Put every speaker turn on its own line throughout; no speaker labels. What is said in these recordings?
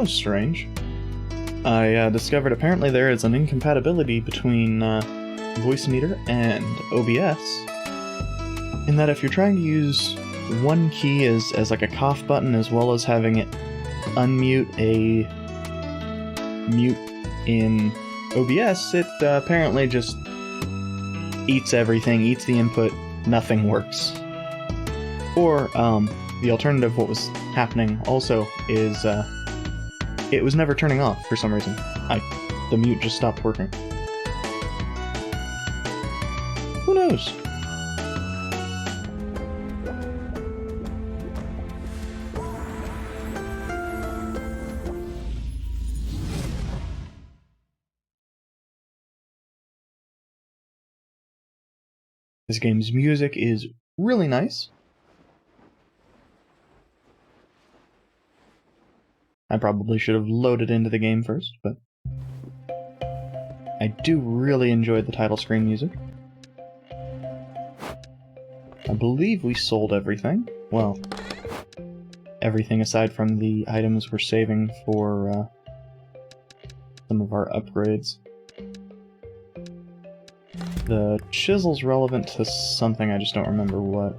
most strange. I discovered apparently there is an incompatibility between Voice Meter and OBS, in that if you're trying to use one key as like a cough button as well as having it unmute a mute in OBS, it apparently just eats everything, eats the input, nothing works. Or, the alternative, what was happening also, is it was never turning off for some reason. The mute just stopped working. Who knows? This game's music is really nice. I probably should have loaded into the game first, but I do really enjoy the title screen music. I believe we sold everything. Well, everything aside from the items we're saving for some of our upgrades. The chisel's relevant to something, I just don't remember what.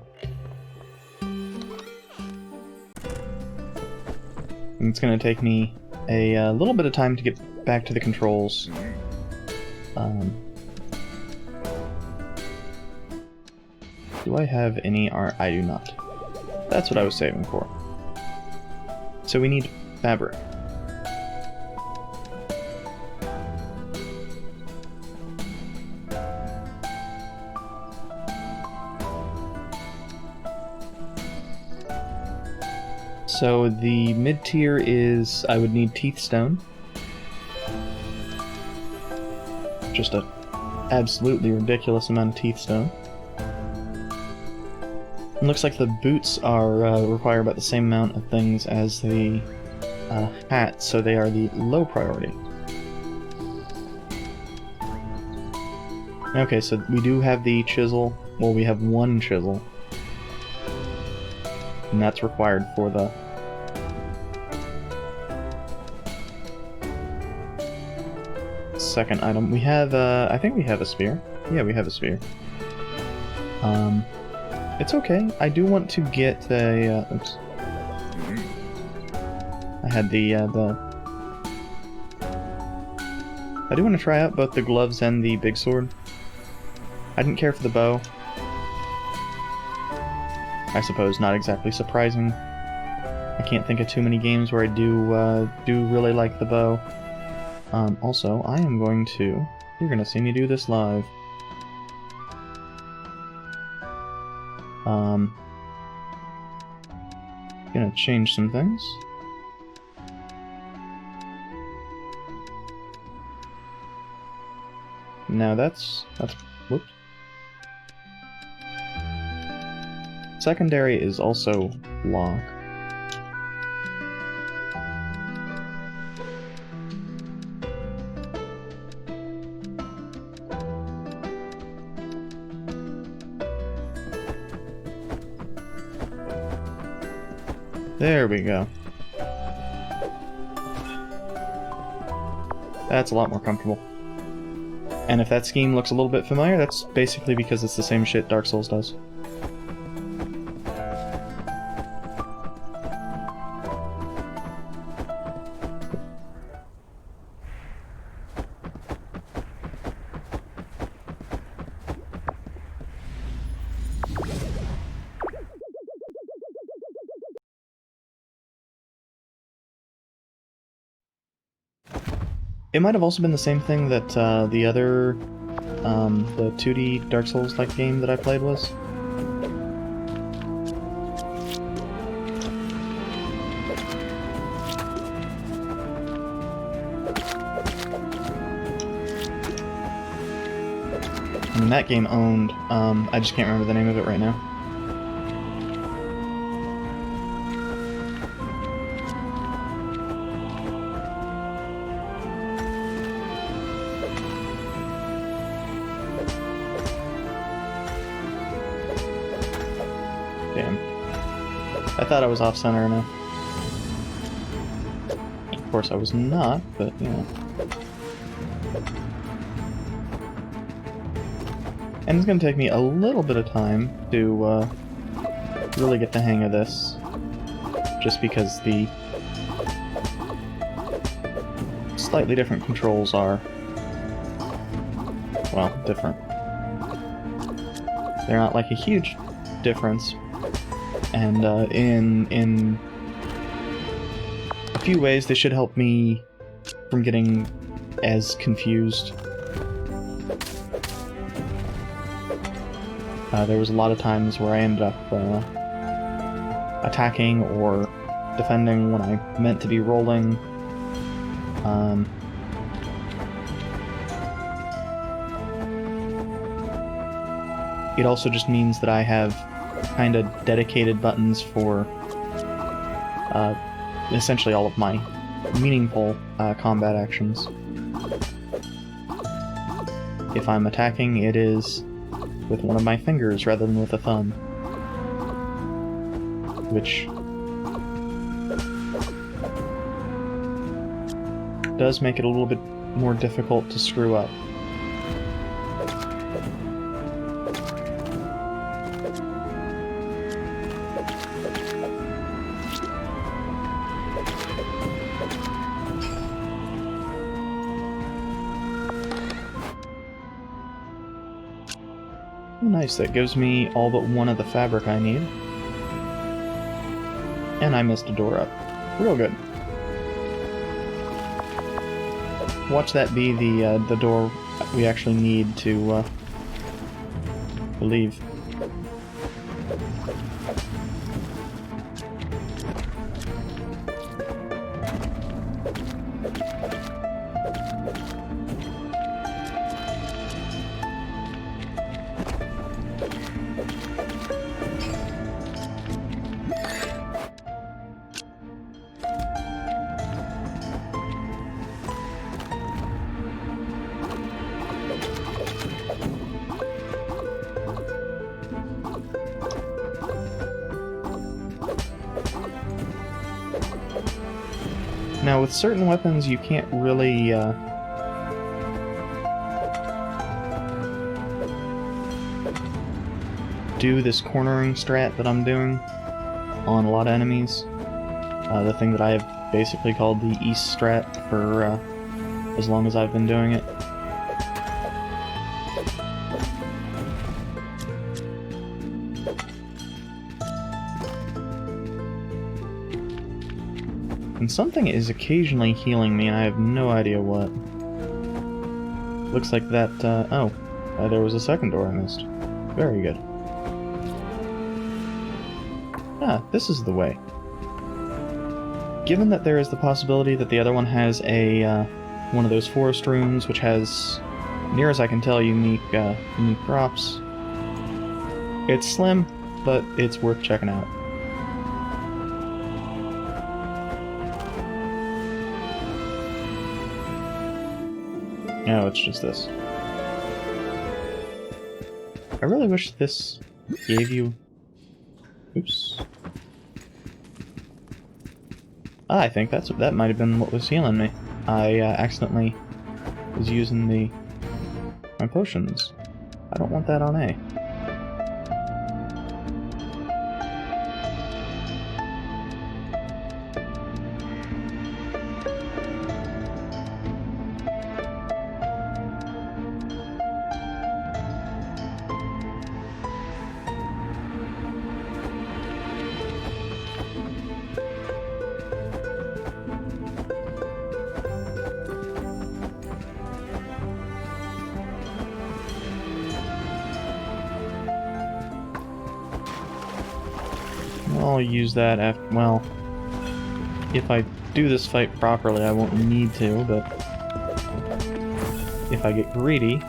And it's going to take me a little bit of time to get back to the controls. Do I have any art? I do not. That's what I was saving for. So we need fabric. So the mid-tier is, I would need teeth stone. Just an absolutely ridiculous amount of teeth stone. It looks like the boots are require about the same amount of things as the hat, so they are the low priority. Okay, so we do have the chisel. Well, we have one chisel. And that's required for the second item. We have, I think we have a spear. Yeah, we have a spear. It's okay. I do want to get the, oops. I had I do want to try out both the gloves and the big sword. I didn't care for the bow. I suppose not exactly surprising. I can't think of too many games where I do really like the bow. Also, I am going to... You're gonna see me do this live. Gonna change some things. Now that's... whoops. Secondary is also lock. There we go. That's a lot more comfortable. And if that scheme looks a little bit familiar, that's basically because it's the same shit Dark Souls does. It might have also been the same thing that the other, the 2D Dark Souls-like game that I played was. I mean, that game owned, I just can't remember the name of it right now. Damn. I thought I was off-center now. Of course I was not, but, you know. And it's going to take me a little bit of time to really get the hang of this, just because the slightly different controls are, well, different. They're not like a huge difference, and in a few ways they should help me from getting as confused. There was a lot of times where I ended up attacking or defending when I meant to be rolling. It also just means that I have kind of dedicated buttons for essentially all of my meaningful combat actions. If I'm attacking, it is with one of my fingers rather than with a thumb, which does make it a little bit more difficult to screw up. Oh, nice, that gives me all but one of the fabric I need. And I missed a door up. Real good. Watch that be the door we actually need to leave. Now, with certain weapons, you can't really, do this cornering strat that I'm doing on a lot of enemies. The thing that I have basically called the East strat for, as long as I've been doing it. And something is occasionally healing me, and I have no idea what. Looks like that, there was a second door I missed. Very good. Ah, this is the way. Given that there is the possibility that the other one has a, one of those forest rooms, which has, near as I can tell, unique props, it's slim, but it's worth checking out. No, it's just this. I really wish this gave you... Oops. Ah, I think that might have been what was healing me. I accidentally was using my potions. I don't want that on A. I'll use that after, well, if I do this fight properly I won't need to, but if I get greedy...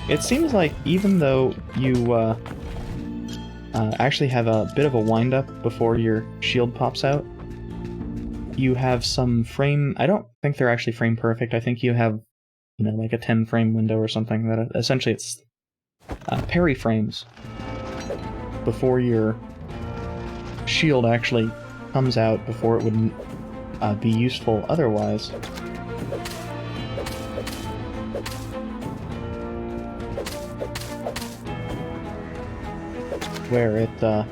It seems like even though you actually have a bit of a wind-up before your shield pops out, you have some frame... I don't think they're actually frame perfect, I think you have, you know, like a 10-frame window or something, that essentially it's parry frames. before your shield actually comes out, before it wouldn't be useful otherwise. Where it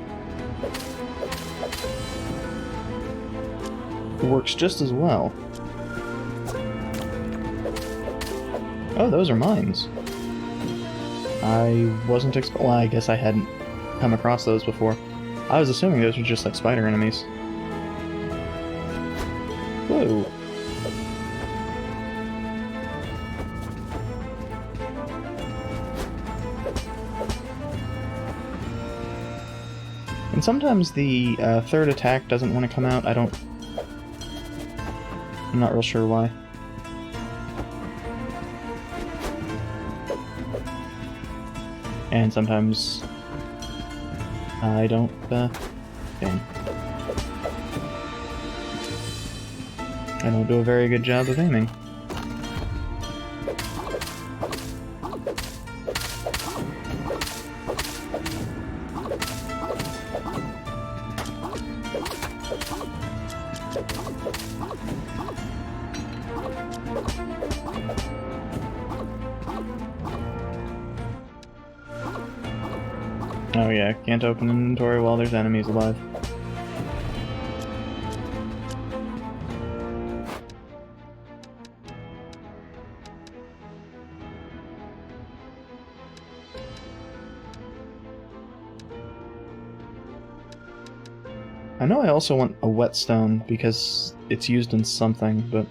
works just as well. Oh, those are mines. I wasn't well, I guess I hadn't come across those before. I was assuming those were just like spider enemies. Whoa. And sometimes the third attack doesn't want to come out. I'm not real sure why. And sometimes I don't, dang. I don't do a very good job of aiming. Oh yeah, can't open inventory while there's enemies alive. I know I also want a whetstone because it's used in something, but...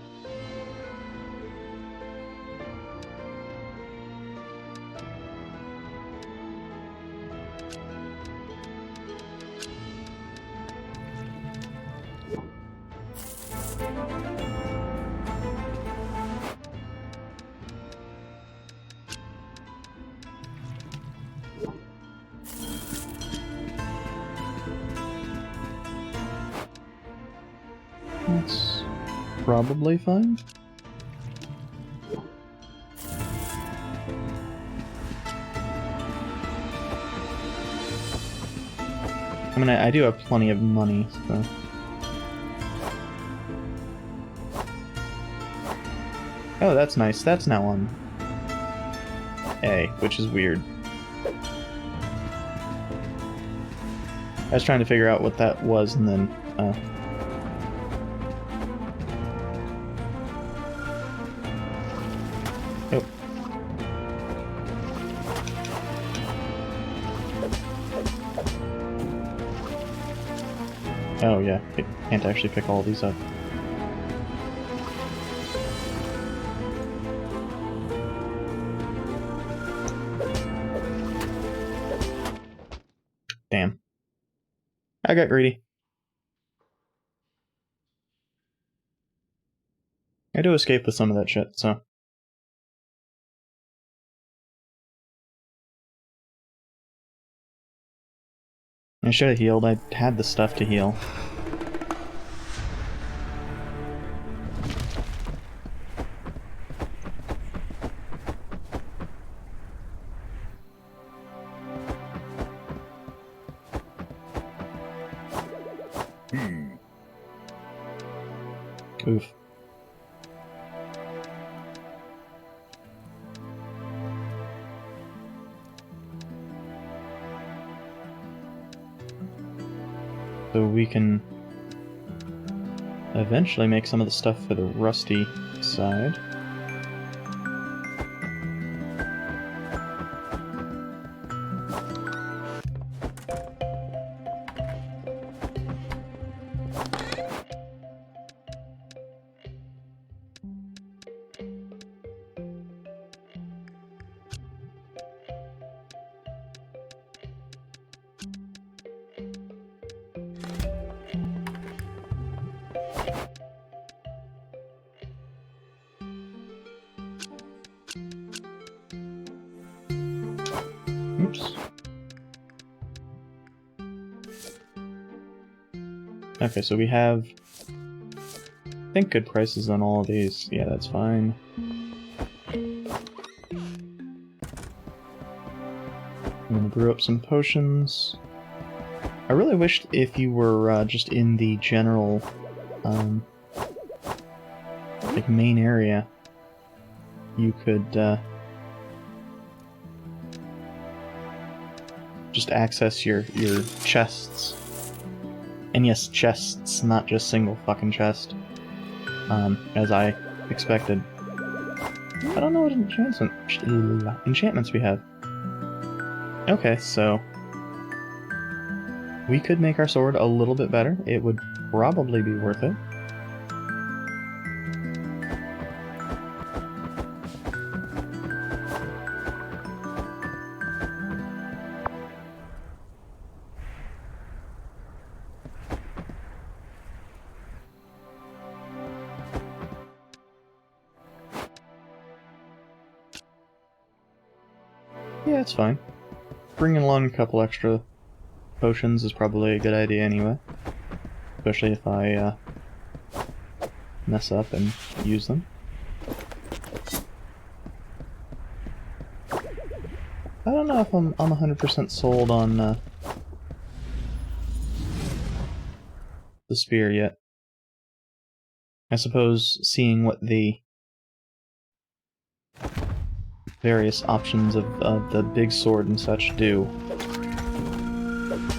That's probably fine. I mean, I do have plenty of money, so... Oh, that's nice. That's now on A, which is weird. I was trying to figure out what that was, and then, Oh. Oh, yeah. It can't actually pick all these up. Damn. I got greedy. I do escape with some of that shit, so... I should have healed. I had the stuff to heal. Oof. So we can eventually make some of the stuff for the rusty side. Oops. Okay, so we have, I think, good prices on all of these. Yeah, that's fine. I'm gonna brew up some potions. really wished if you were just in the general, like, main area, you could just access your chests. And yes, chests, not just single fucking chest, as I expected. I don't know what enchantments we have. Okay, so we could make our sword a little bit better. It would probably be worth it. Yeah, it's fine. Bringing along a couple extra potions is probably a good idea anyway. Especially if I mess up and use them. I don't know if I'm 100% sold on the spear yet. I suppose seeing what the various options of the big sword and such do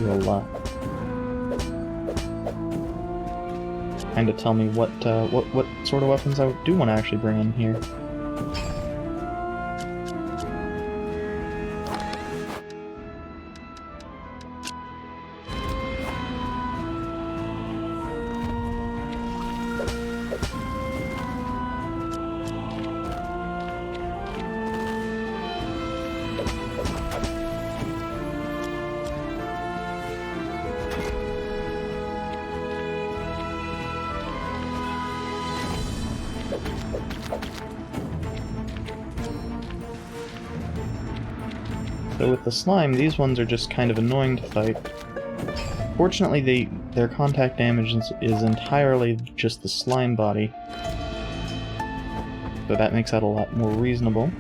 will kind of tell me what sort of weapons I do want to actually bring in here. So with the slime, these ones are just kind of annoying to fight. Fortunately, their contact damage is entirely just the slime body, so that makes that a lot more reasonable.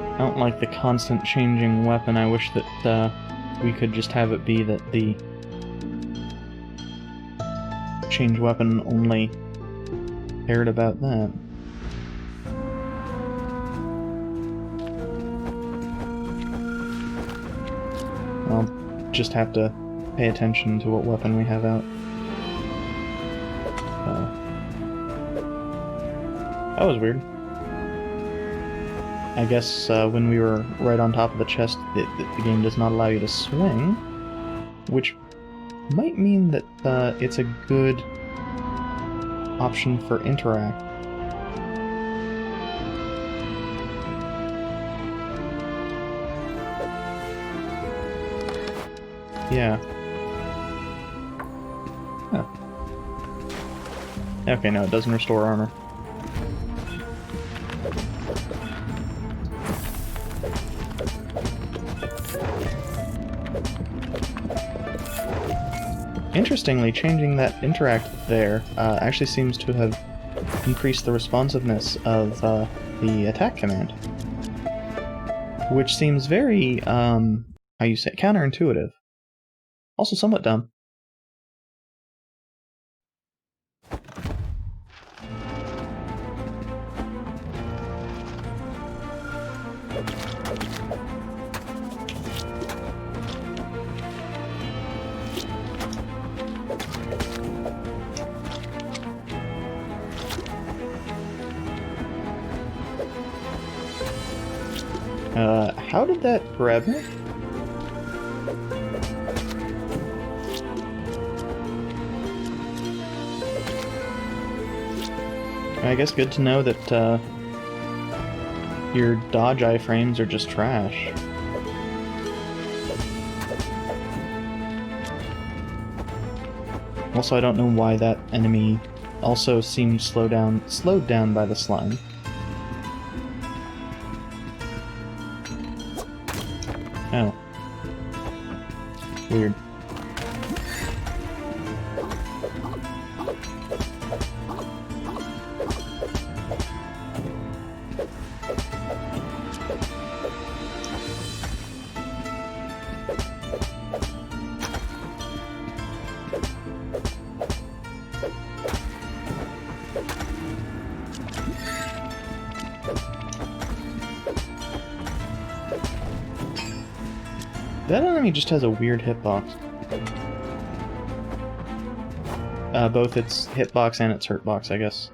I don't like the constant changing weapon. I wish that we could just have it be that the change weapon only cared about that. I'll just have to pay attention to what weapon we have out. That was weird. I guess when we were right on top of the chest, the game does not allow you to swing, which might mean that it's a good option for interact. Yeah. Huh. Okay, no, it doesn't restore armor. Interestingly, changing that interact there actually seems to have increased the responsiveness of the attack command, which seems very, how you say, counterintuitive. Also somewhat dumb. How did that grab me? I guess good to know that your dodge iframes are just trash. Also, I don't know why that enemy also seemed slowed down by the slime. Oh. Weird. That enemy just has a weird hitbox. Both its hitbox and its hurtbox, I guess.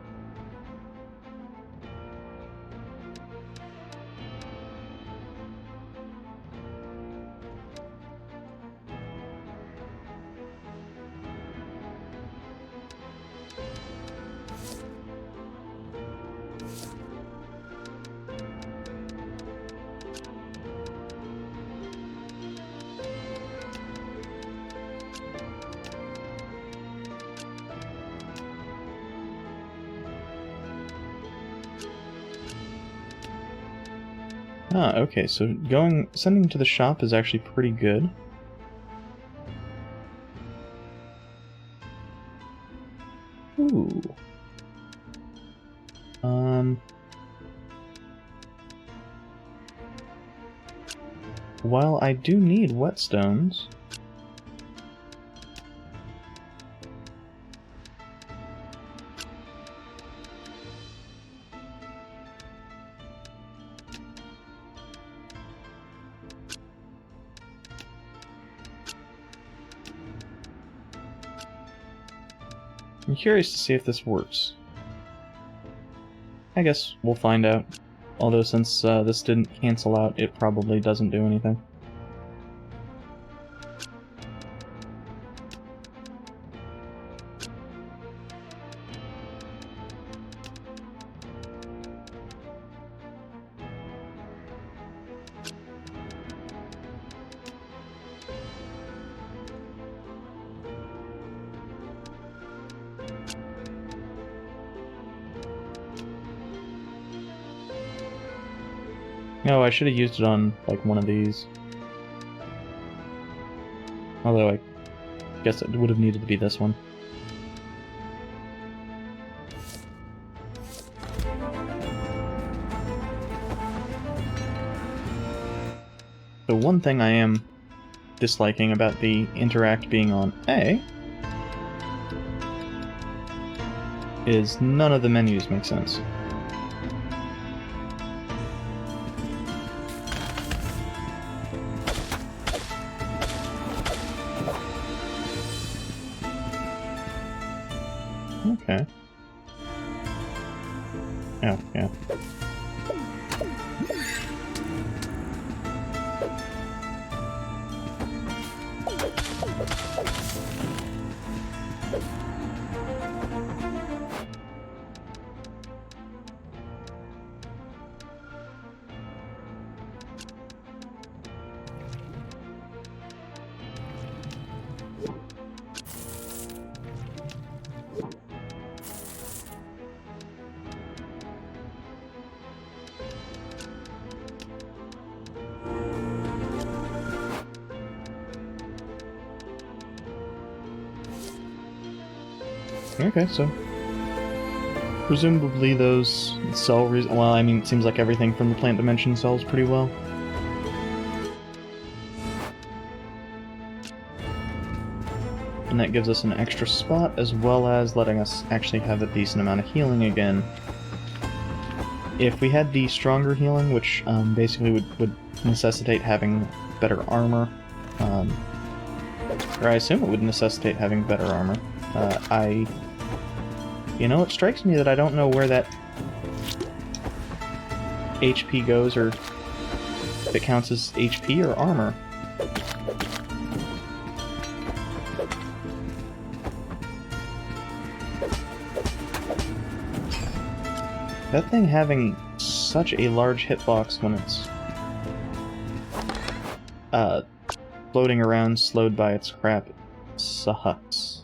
Ah, okay, so sending to the shop is actually pretty good. Ooh. While I do need whetstones, I'm curious to see if this works. I guess we'll find out. Although since this didn't cancel out, it probably doesn't do anything. No, I should have used it on, like, one of these. Although I guess it would have needed to be this one. The one thing I am disliking about the interact being on A is none of the menus make sense. Okay. Oh, yeah. Okay, so presumably those sell well, I mean, it seems like everything from the plant dimension sells pretty well. And that gives us an extra spot, as well as letting us actually have a decent amount of healing again. If we had the stronger healing, which basically would necessitate having better armor, or I assume it would necessitate having better armor, you know, it strikes me that I don't know where that HP goes, or if it counts as HP or armor. That thing having such a large hitbox when it's floating around slowed by its crap sucks.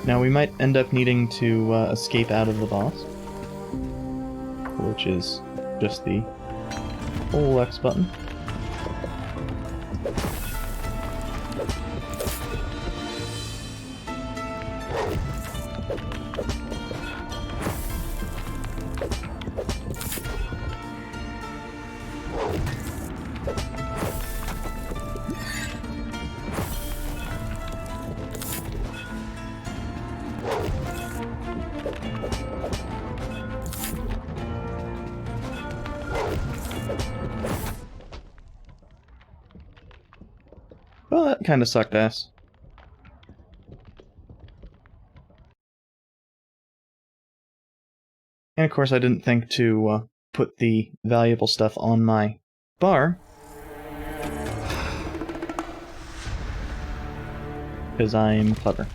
Now we might end up needing to escape out of the boss, which is just the whole X button. Well, that kind of sucked ass. And of course I didn't think to put the valuable stuff on my bar, because I'm clever.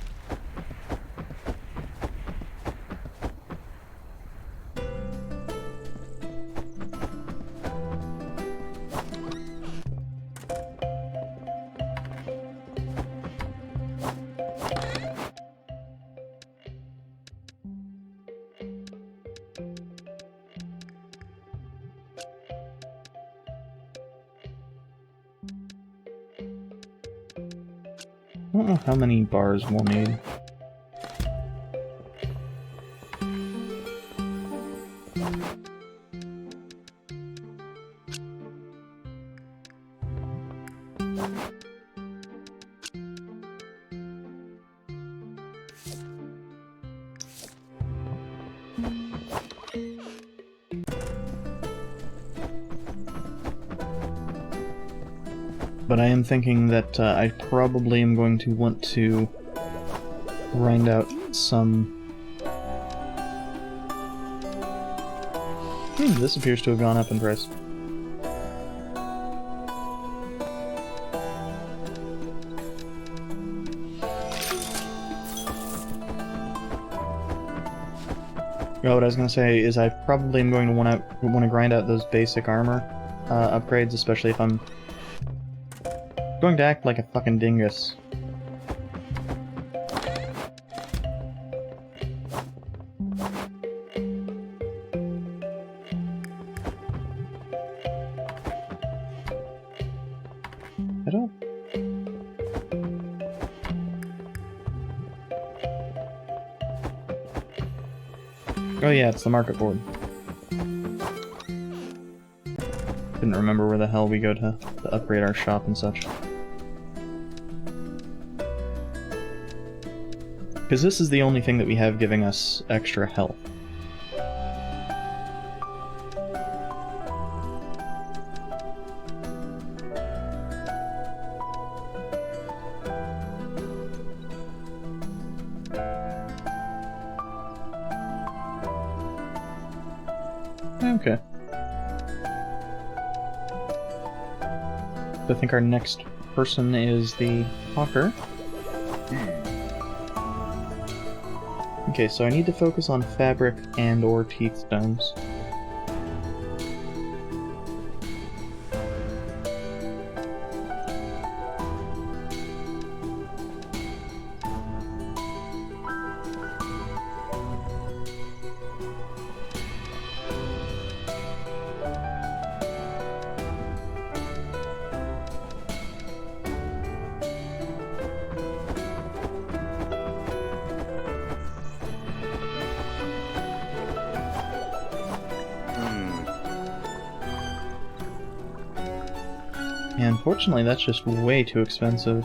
I don't know how many bars we'll need. But I am thinking that I probably am going to want to grind out some... this appears to have gone up in price. Oh, what I was going to say is I probably am going to want to grind out those basic armor upgrades, especially if I'm going to act like a fucking dingus. I don't... Oh yeah, it's the market board. Didn't remember where the hell we go to upgrade our shop and such. Because this is the only thing that we have giving us extra health. Okay. I think our next person is the hawker. Okay, so I need to focus on fabric and or teeth stones. And unfortunately, that's just way too expensive.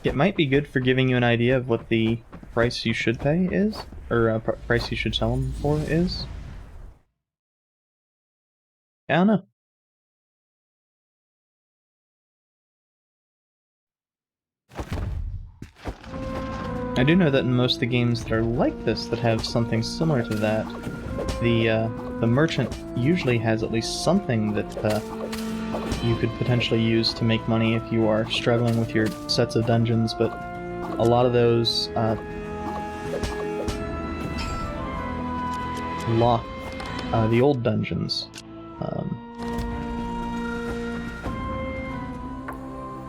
It might be good for giving you an idea of what the price you should pay is, or price you should sell them for is. I don't know. I do know that in most of the games that are like this, that have something similar to that, the merchant usually has at least something that you could potentially use to make money if you are struggling with your sets of dungeons, but a lot of those lock the old dungeons.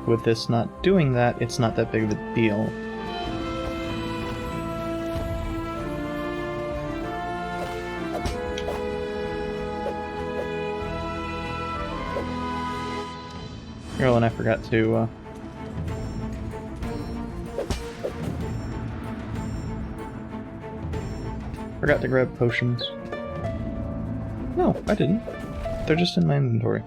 With this not doing that, it's not that big of a deal. Oh, and I forgot to grab potions. No, I didn't. They're just in my inventory.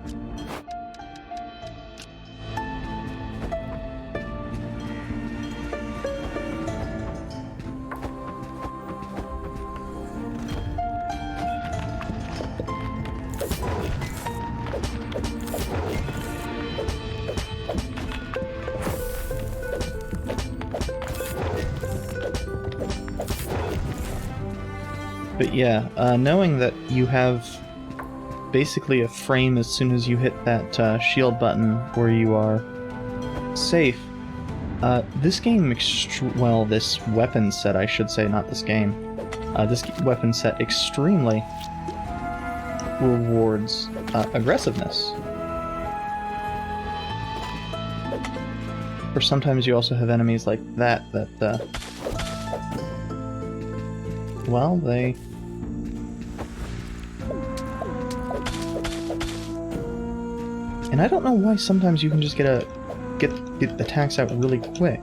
But yeah, knowing that you have basically a frame as soon as you hit that shield button where you are safe, this game well, this weapon set, I should say, not this game. This weapon set extremely rewards aggressiveness. Or sometimes you also have enemies like that, well, they... And I don't know why sometimes you can just get the attacks out really quick.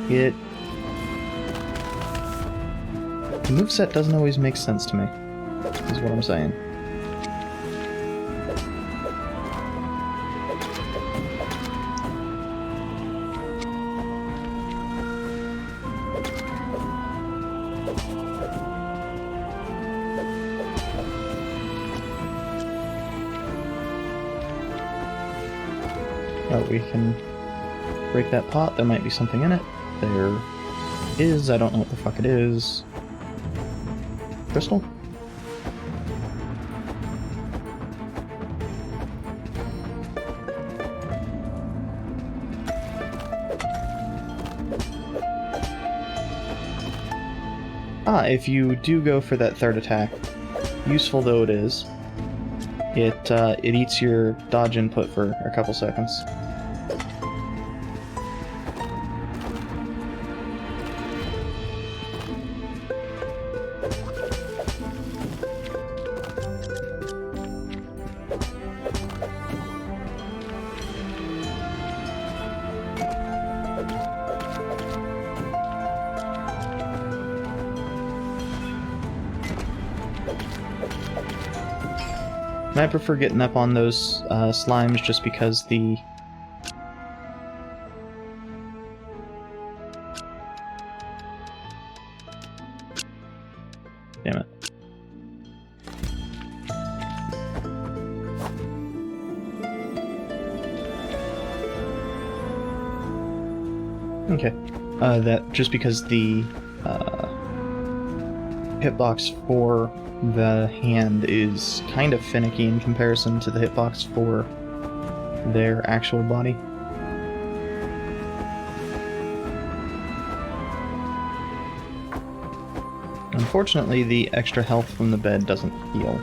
The moveset doesn't always make sense to me, is what I'm saying. Oh, we can break that pot. There might be something in it. There is. I don't know what the fuck it is. Crystal? Ah, if you do go for that third attack, useful though it is, it eats your dodge input for a couple seconds. I prefer getting up on those slimes just because the... Damn it. Okay. That just because the hitbox for the hand is kind of finicky in comparison to the hitbox for their actual body. Unfortunately, the extra health from the bed doesn't heal.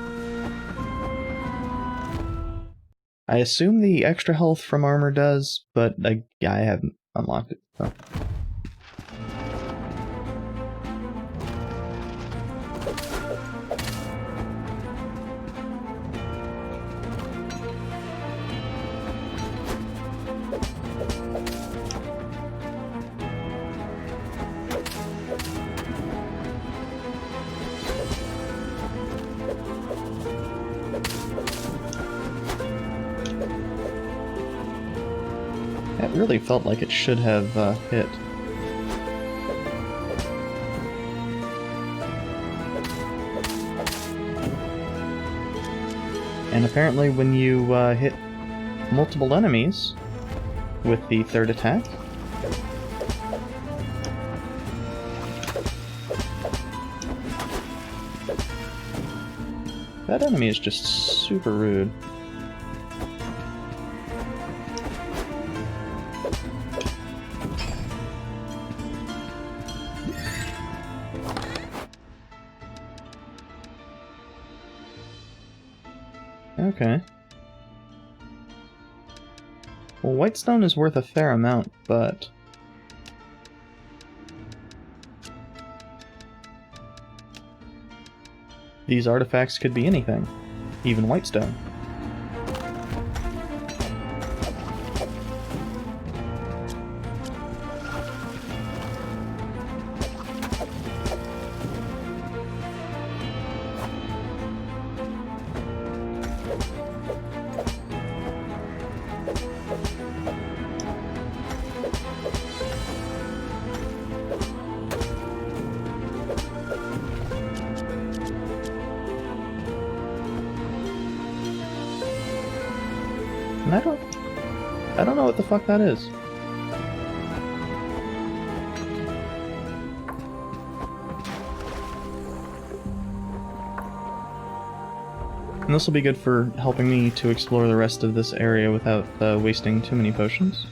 I assume the extra health from armor does, but I haven't unlocked it, so... That really felt like it should have hit. And apparently when you hit multiple enemies with the third attack, that enemy is just super rude. Okay. Well, whitestone is worth a fair amount, but... these artifacts could be anything, even whitestone. And I don't know what the fuck that is. And this will be good for helping me to explore the rest of this area without wasting too many potions.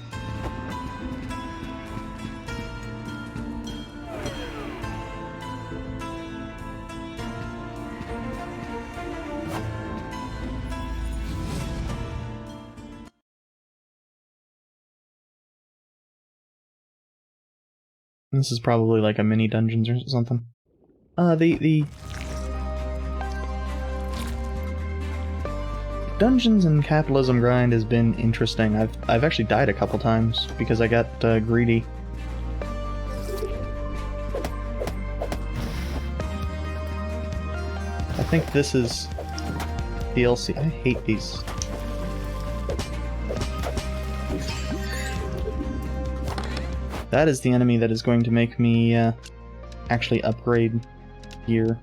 This is probably like a mini dungeons or something. The Dungeons and Capitalism grind has been interesting. I've actually died a couple times because I got greedy. I think this is DLC. I hate these. That is the enemy that is going to make me actually upgrade gear.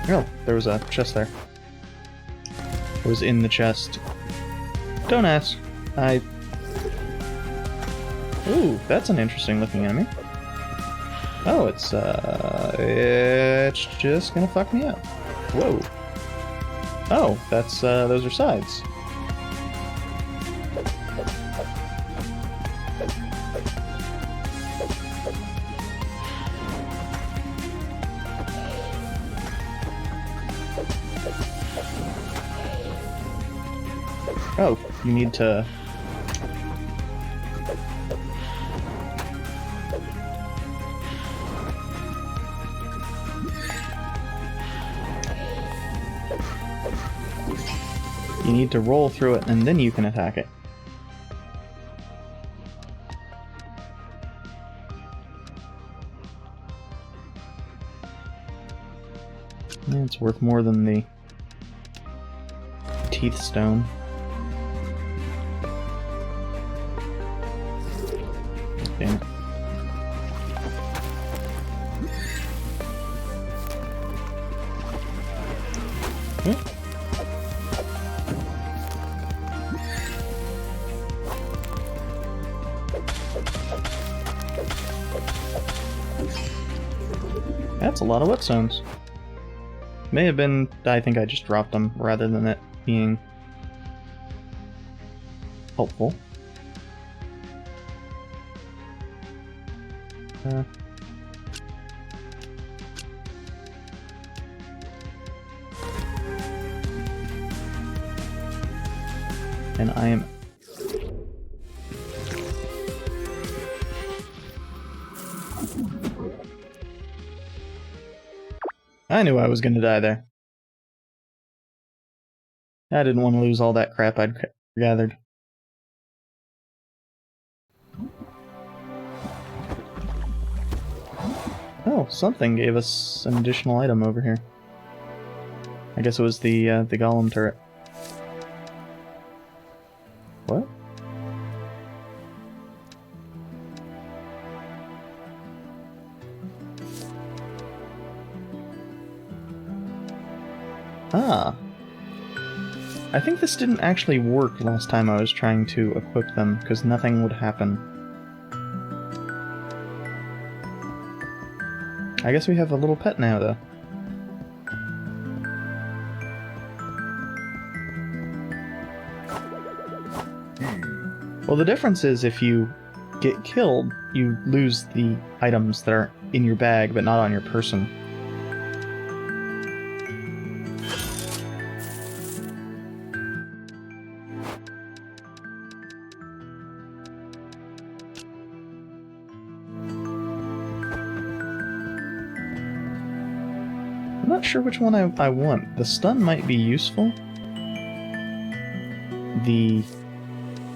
Oh, there was a chest there. It was in the chest. Don't ask. Ooh, that's an interesting looking enemy. Oh, it's just gonna fuck me up. Whoa. Oh, that's, those are sides. Oh, you need to... you need to roll through it, and then you can attack it. It's worth more than the teeth stone. Damn it. That's a lot of whetstones. May have been, I think I just dropped them rather than it being helpful. And I am... I knew I was gonna die there. I didn't want to lose all that crap I'd gathered. Oh, something gave us an additional item over here. I guess it was the Golem turret. What? Ah. I think this didn't actually work last time I was trying to equip them, because nothing would happen. I guess we have a little pet now, though. Well, the difference is if you get killed, you lose the items that are in your bag, but not on your person. I'm not sure which one I want. The stun might be useful. The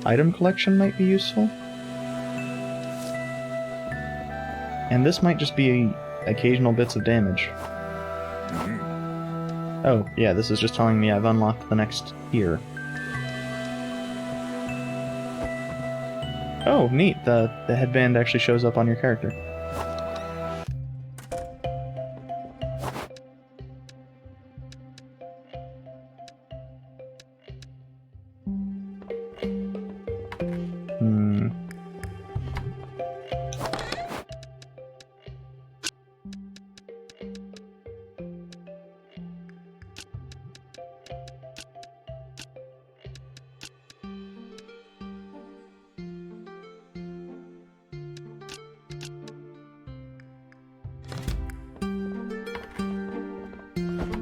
item collection might be useful. And this might just be occasional bits of damage. Oh, yeah, this is just telling me I've unlocked the next tier. Oh, neat. The headband actually shows up on your character.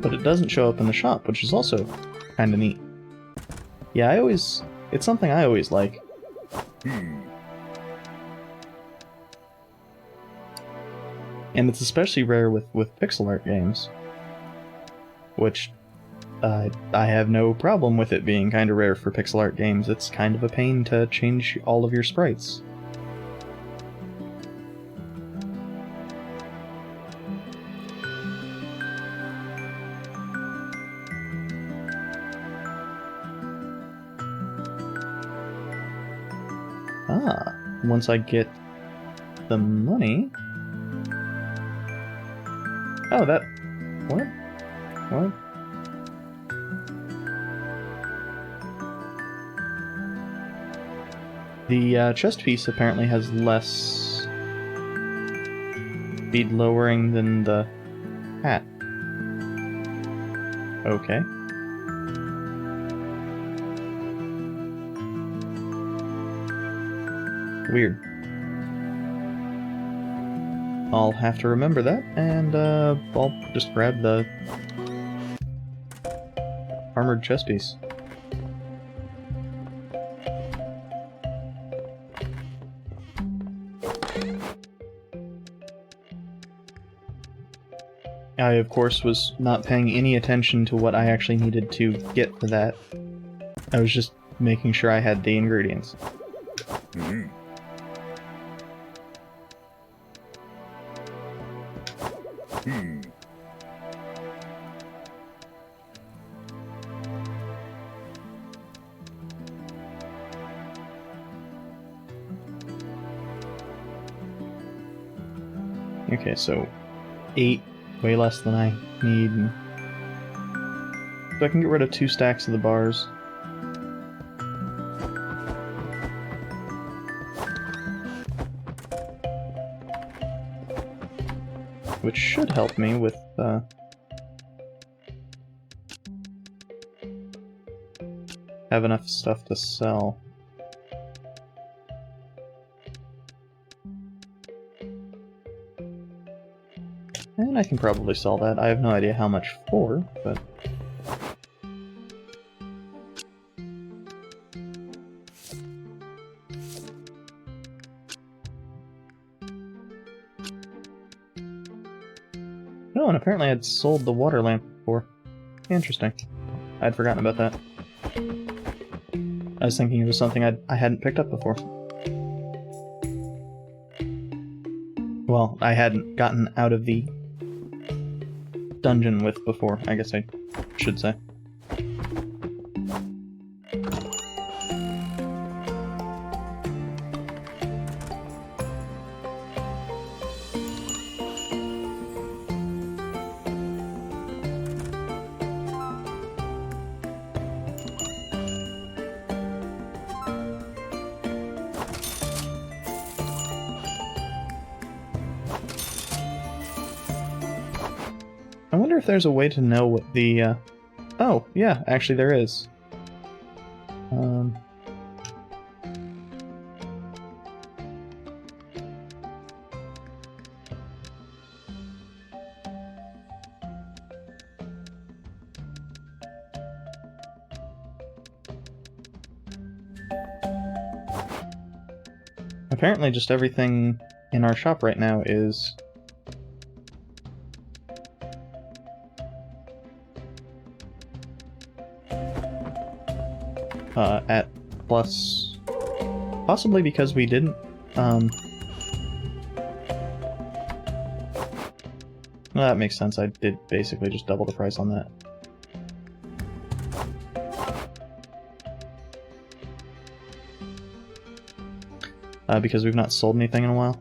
But it doesn't show up in the shop, which is also kinda neat. Yeah, it's something I always like. And it's especially rare with pixel art games. Which, I have no problem with it being kinda rare for pixel art games. It's kind of a pain to change all of your sprites. Ah, once I get the money... Oh, that... What? What? The chest piece apparently has less speed lowering than the hat. Okay. Weird. I'll have to remember that, and I'll just grab the armored chest piece. I, of course, was not paying any attention to what I actually needed to get for that. I was just making sure I had the ingredients. Okay, so 8, way less than I need. So I can get rid of 2 stacks of the bars. Which should help me with, have enough stuff to sell. And I can probably sell that. I have no idea how much for, but... Oh, and apparently I'd sold the water lamp before. Interesting. I'd forgotten about that. I was thinking it was something I hadn't picked up before. well, I hadn't gotten out of the dungeon with before, I guess I should say. I wonder if there's a way to know what the, Oh, yeah, actually there is. Apparently just everything in our shop right now is at plus, possibly because we didn't, well, that makes sense. I did basically just double the price on that. Because we've not sold anything in a while.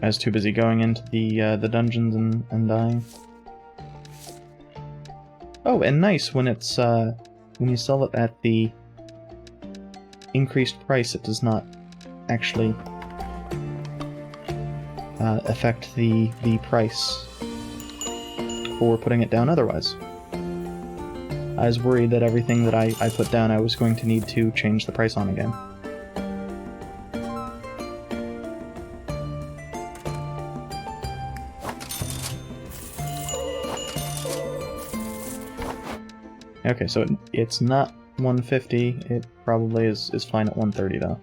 I was too busy going into the dungeons and dying. Oh, and nice, when it's when you sell it at the increased price, it does not actually affect the price for putting it down otherwise. I was worried that everything that I put down I was going to need to change the price on again. Okay, so it's not 150, it probably is fine at 130 though.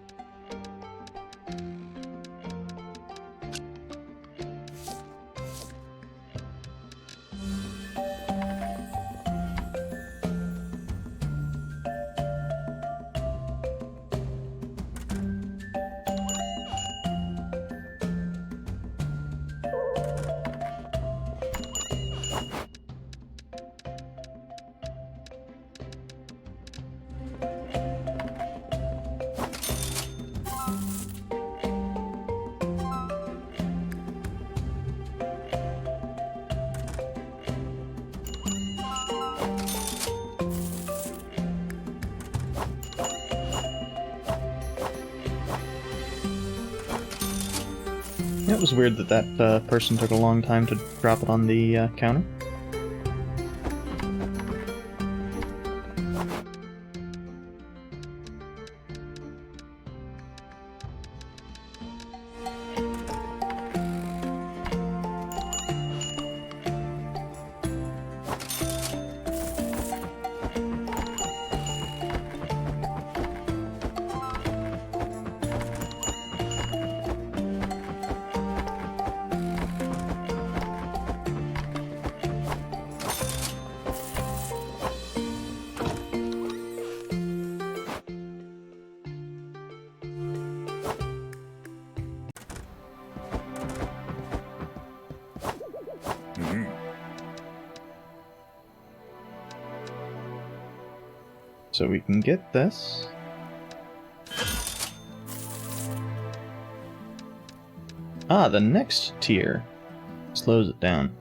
It was weird that that person took a long time to drop it on the counter. So we can get this. Ah, the next tier slows it down.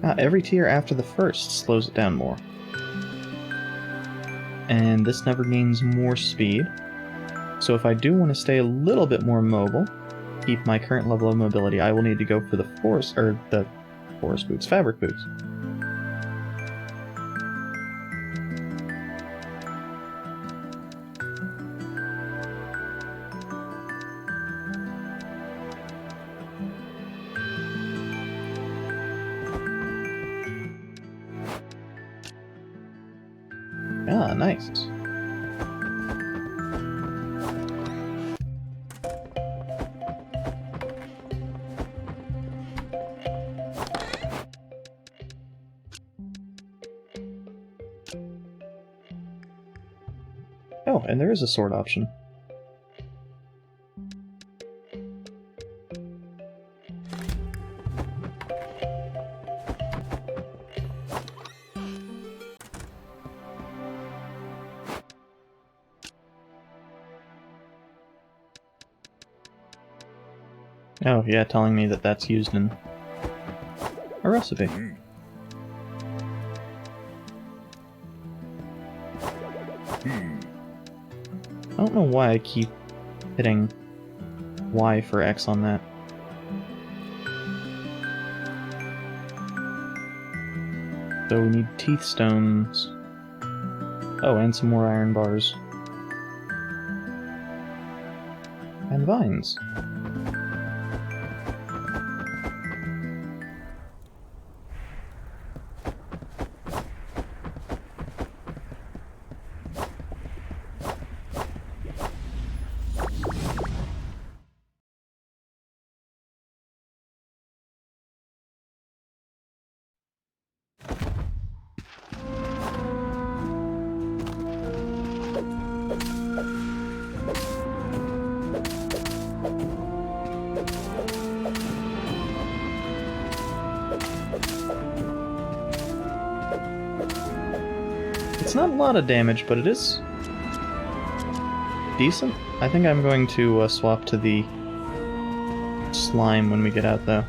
Ah, every tier after the first slows it down more. And this never gains more speed. So if I do want to stay a little bit more mobile, keep my current level of mobility, I will need to go for the forest boots, fabric boots. Ah, nice. Oh, and there is a sword option. Oh, yeah, telling me that that's used in a recipe. I don't know why I keep hitting Y for X on that. So we need teeth stones. Oh, and some more iron bars. And vines. It's not a lot of damage, but it is decent. I think I'm going to swap to the slime when we get out, though.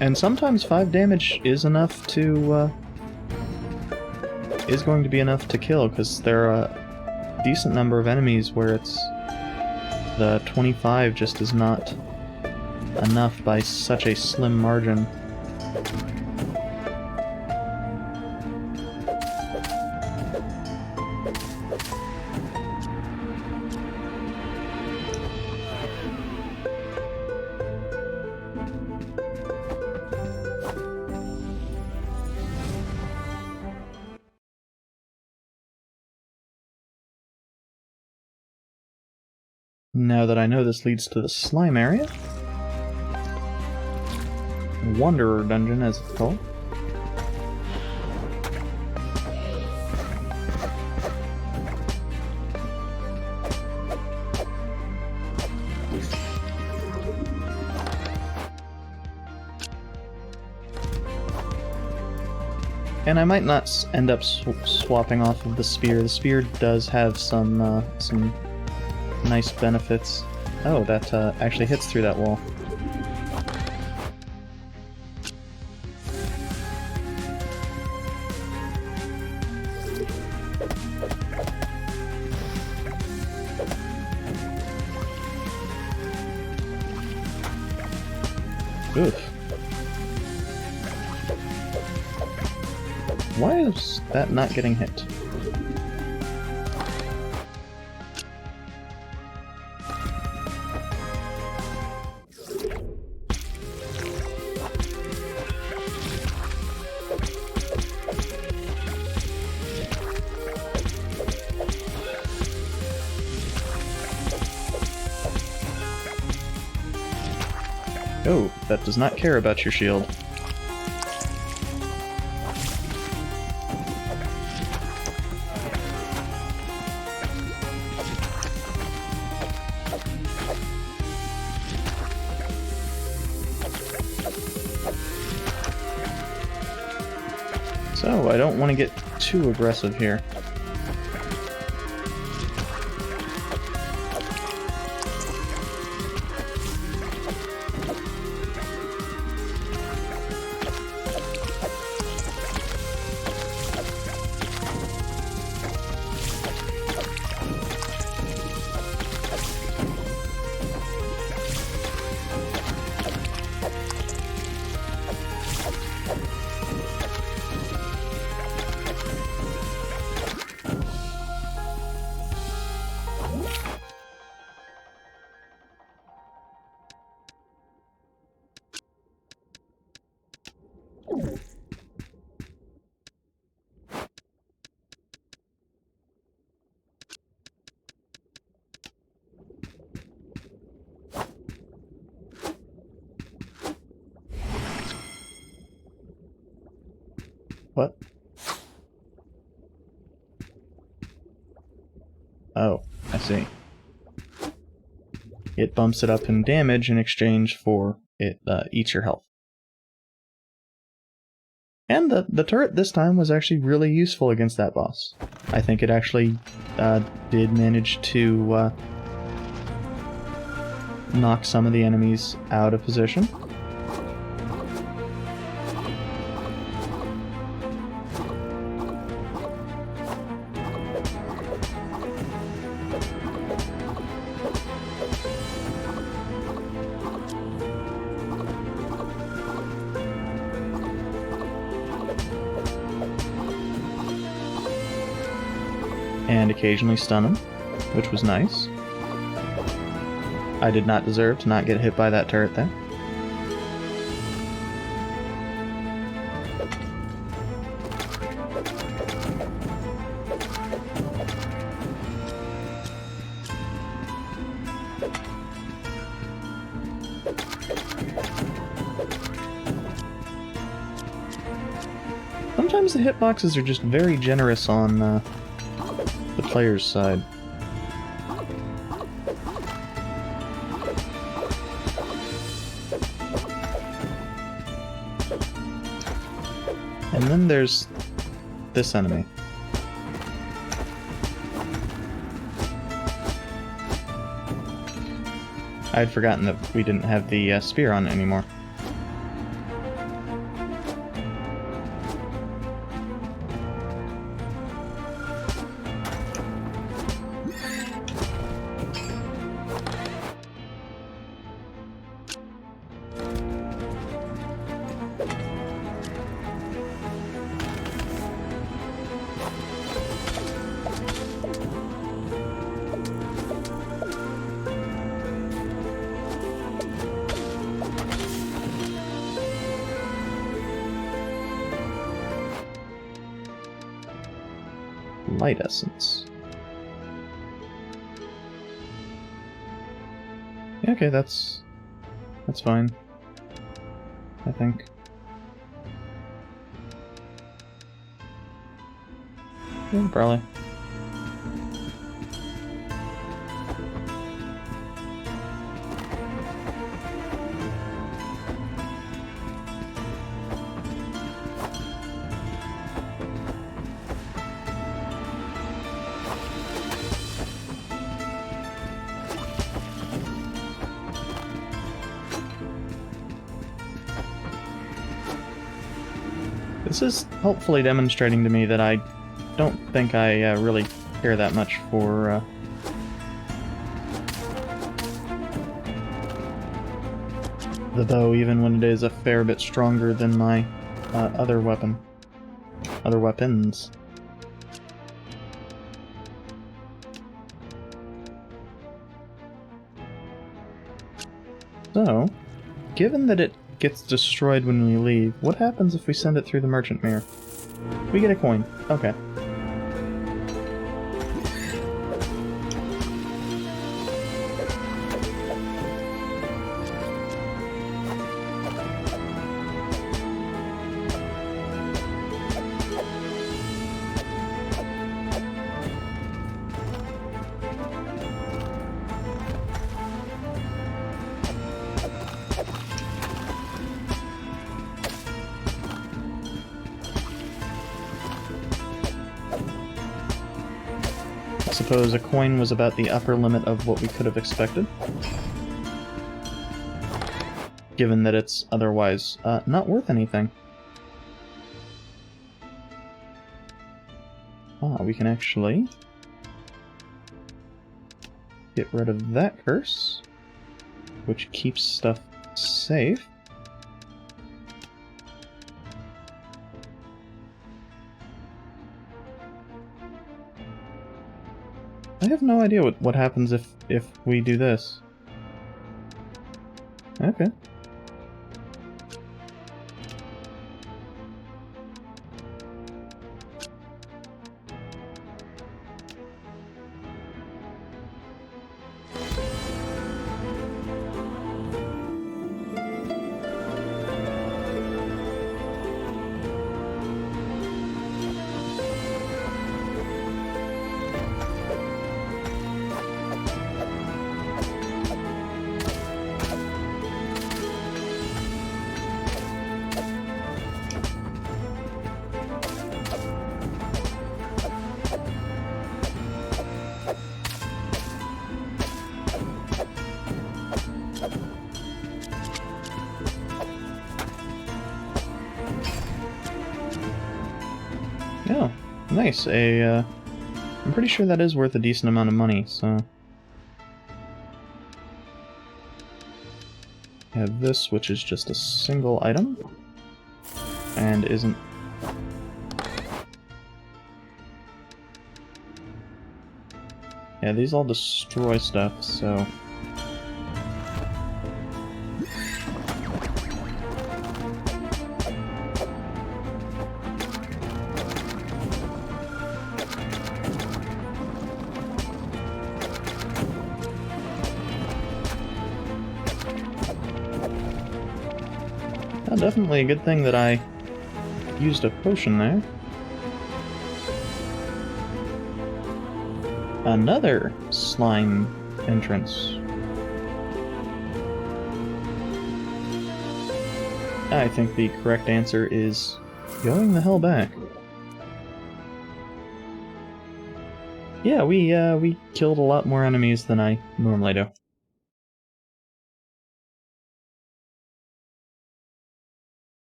And sometimes 5 damage is enough to, is going to be enough to kill, because there are a decent number of enemies where it's the 25 just is not enough by such a slim margin. Now that I know this leads to the slime area, Wanderer Dungeon as it's called. And I might not end up swapping off of the spear. The spear does have some nice benefits. Oh, that actually hits through that wall. Oof. Why is that not getting hit? Oh, that does not care about your shield. So, I don't want to get too aggressive here. What? Oh, I see. It bumps it up in damage in exchange for it eats your health. And the turret this time was actually really useful against that boss. I think it actually did manage to knock some of the enemies out of position. And occasionally stun him, which was nice. I did not deserve to not get hit by that turret there. Sometimes the hitboxes are just very generous on the player's side. And then there's this enemy. I had forgotten that we didn't have the spear on it anymore. Light essence. Okay, that's fine, I think. Yeah, probably. This is helpfully demonstrating to me that I don't think I really care that much for the bow, even when it is a fair bit stronger than my other weapons. So, given that it gets destroyed when we leave, what happens if we send it through the merchant mirror? We get a coin. Okay. I suppose a coin was about the upper limit of what we could have expected, given that it's otherwise not worth anything. We can actually get rid of that curse, which keeps stuff safe. I have no idea what happens if we do this. Okay. Nice, I'm pretty sure that is worth a decent amount of money, so... We have this, which is just a single item, and isn't... Yeah, these all destroy stuff, so... Definitely a good thing that I used a potion there. Another slime entrance. I think the correct answer is going the hell back. Yeah, we killed a lot more enemies than I normally do.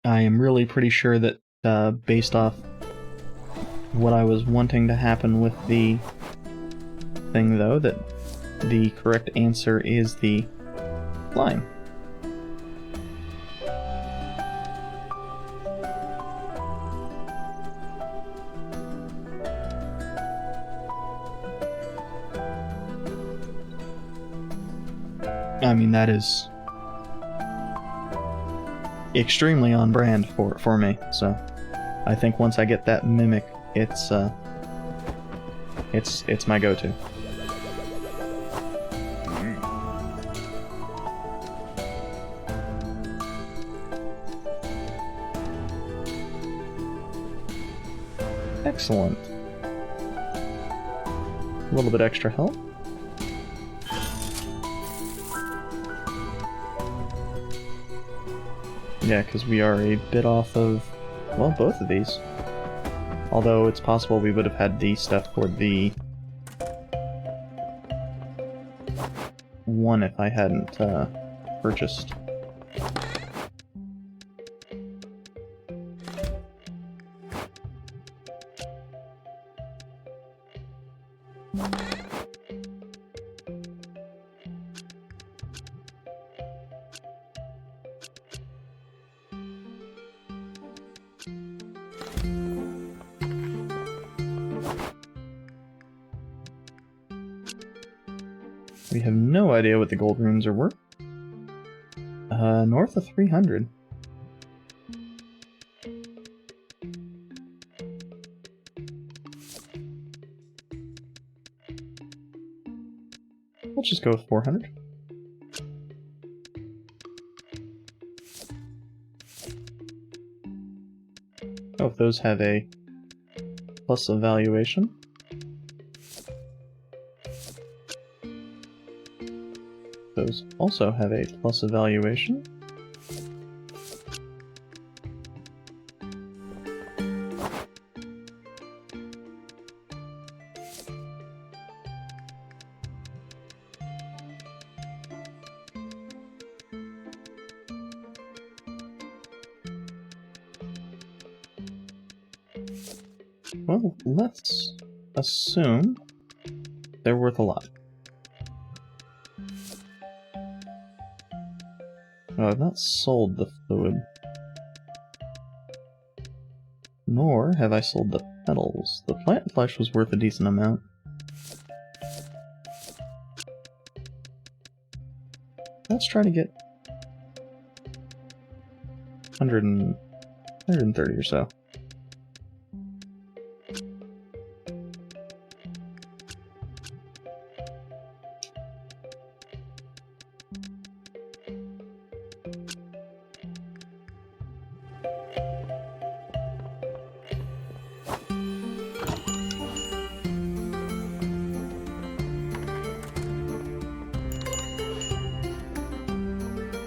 I am really pretty sure that, based off what I was wanting to happen with the thing, though, that the correct answer is the slime. I mean, that is extremely on brand for me, so I think once I get that mimic, it's my go-to. Excellent. A little bit extra health. Yeah, because we are a bit off of, well, both of these. Although it's possible we would have had the stuff for the one if I hadn't purchased. We have no idea what the gold runes are worth. North of 300. Let's just go with 400. Oh, if those have a plus evaluation. Those also have a plus evaluation. Well, let's assume they're worth a lot. Oh, I've not sold the fluid. Nor have I sold the petals. The plant flesh was worth a decent amount. Let's try to get 130 or so.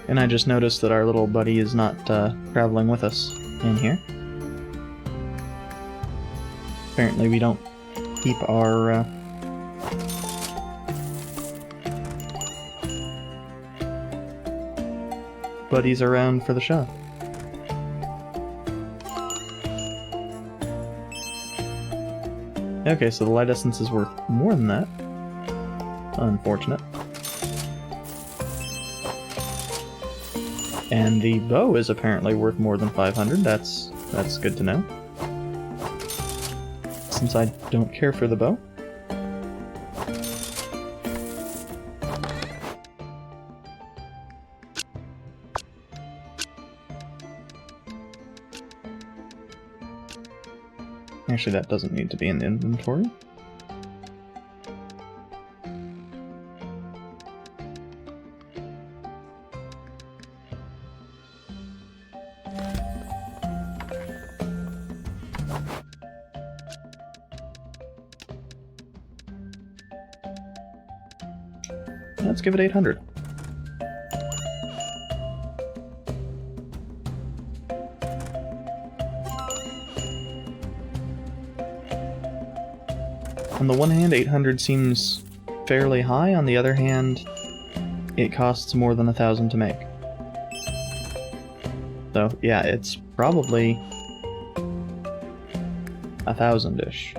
And I just noticed that our little buddy is not traveling with us in here. Apparently we don't keep our buddies around for the show. Okay, so the light essence is worth more than that. Unfortunate. And the bow is apparently worth more than 500. That's good to know. Since I don't care for the bow. Actually, that doesn't need to be in the inventory. Let's give it 800. On the one hand, 800 seems fairly high. On the other hand, it costs more than 1,000 to make. So, yeah, it's probably 1,000-ish.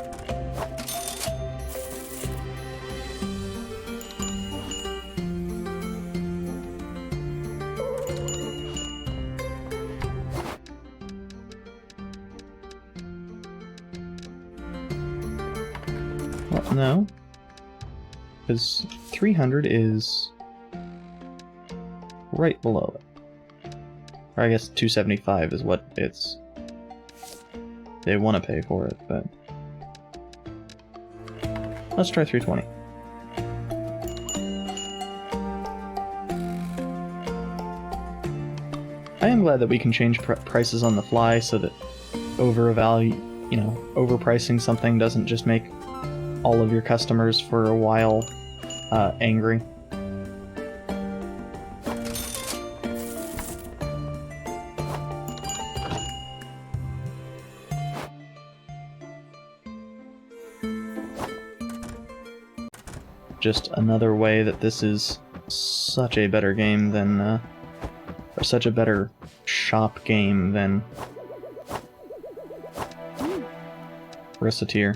Well, no. Because 300 is right below it. Or I guess 275 is what they want to pay for it, but let's try 320. I am glad that we can change prices on the fly so that overpricing something doesn't just make all of your customers for a while angry. Just another way that this is such a better game than, or such a better shop game than Reciteer.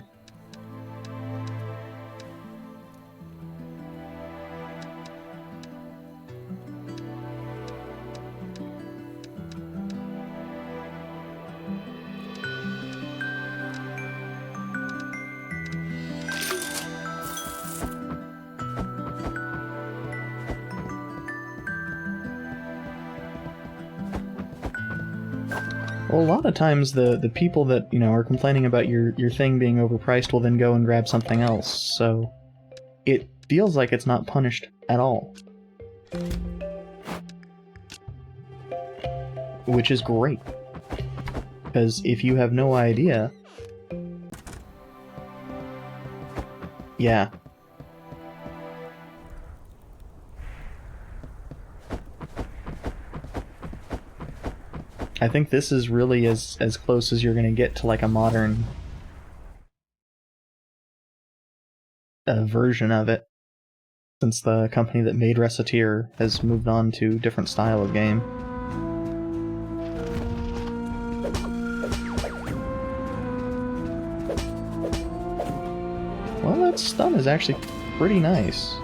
Well, a lot of times the people that, are complaining about your thing being overpriced will then go and grab something else, so it feels like it's not punished at all. Which is great. Because if you have no idea... Yeah. I think this is really as close as you're going to get to like a modern version of it, since the company that made Reciteer has moved on to a different style of game. Well, that stun is actually pretty nice.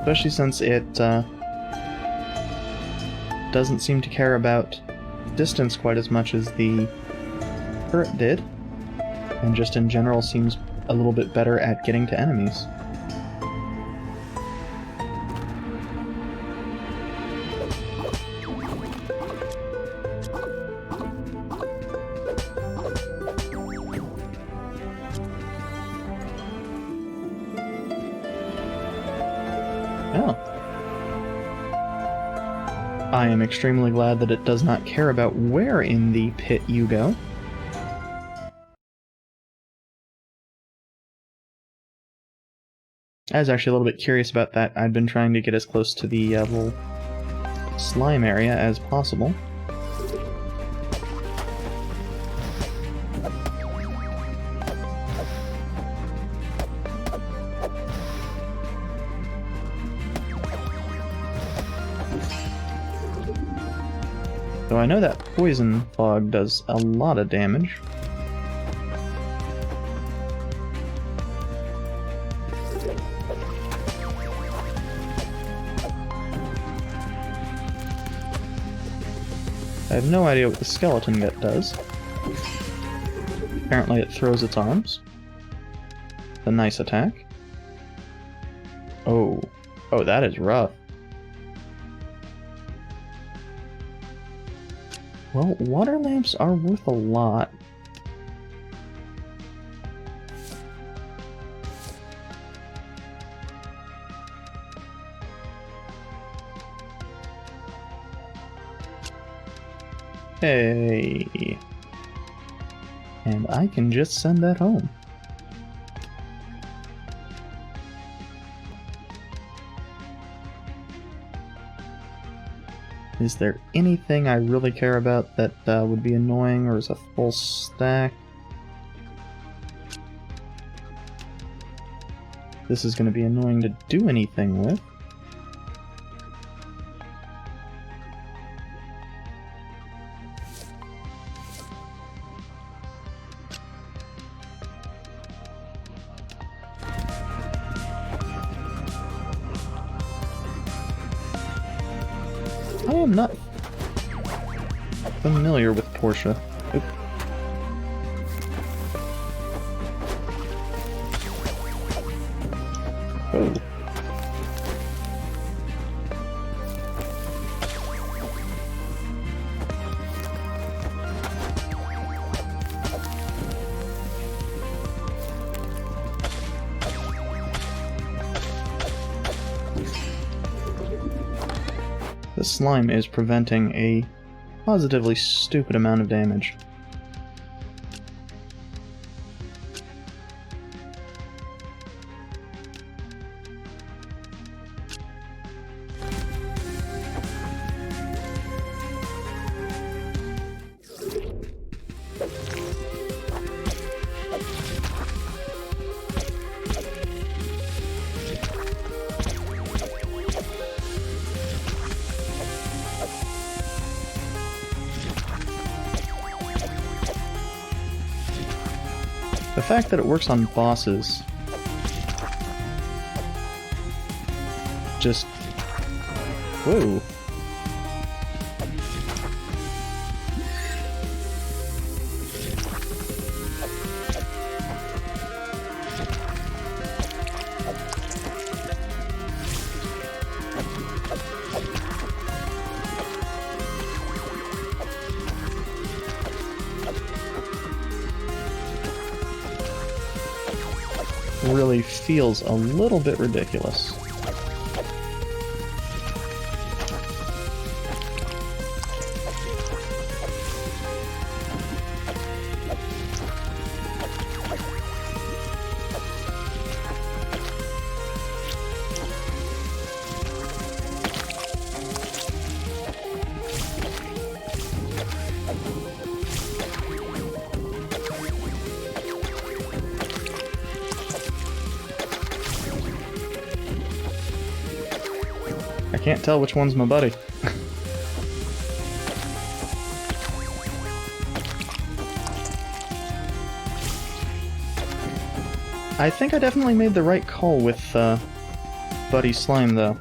Especially since it doesn't seem to care about distance quite as much as the turret did, and just in general seems a little bit better at getting to enemies. I am extremely glad that it does not care about where in the pit you go. I was actually a little bit curious about that. I'd been trying to get as close to the little slime area as possible. So I know that poison fog does a lot of damage. I have no idea what the skeleton gut does. Apparently it throws its arms. A nice attack. Oh. Oh, that is rough. Well, water lamps are worth a lot. Hey. And I can just send that home. Is there anything I really care about that would be annoying, or is a full stack? This is going to be annoying to do anything with. I am not familiar with Portia. Oop. Oh. The slime is preventing a positively stupid amount of damage. The fact that it works on bosses just... Whoa. Really feels a little bit ridiculous. I can't tell which one's my buddy. I think I definitely made the right call with Buddy Slime, though.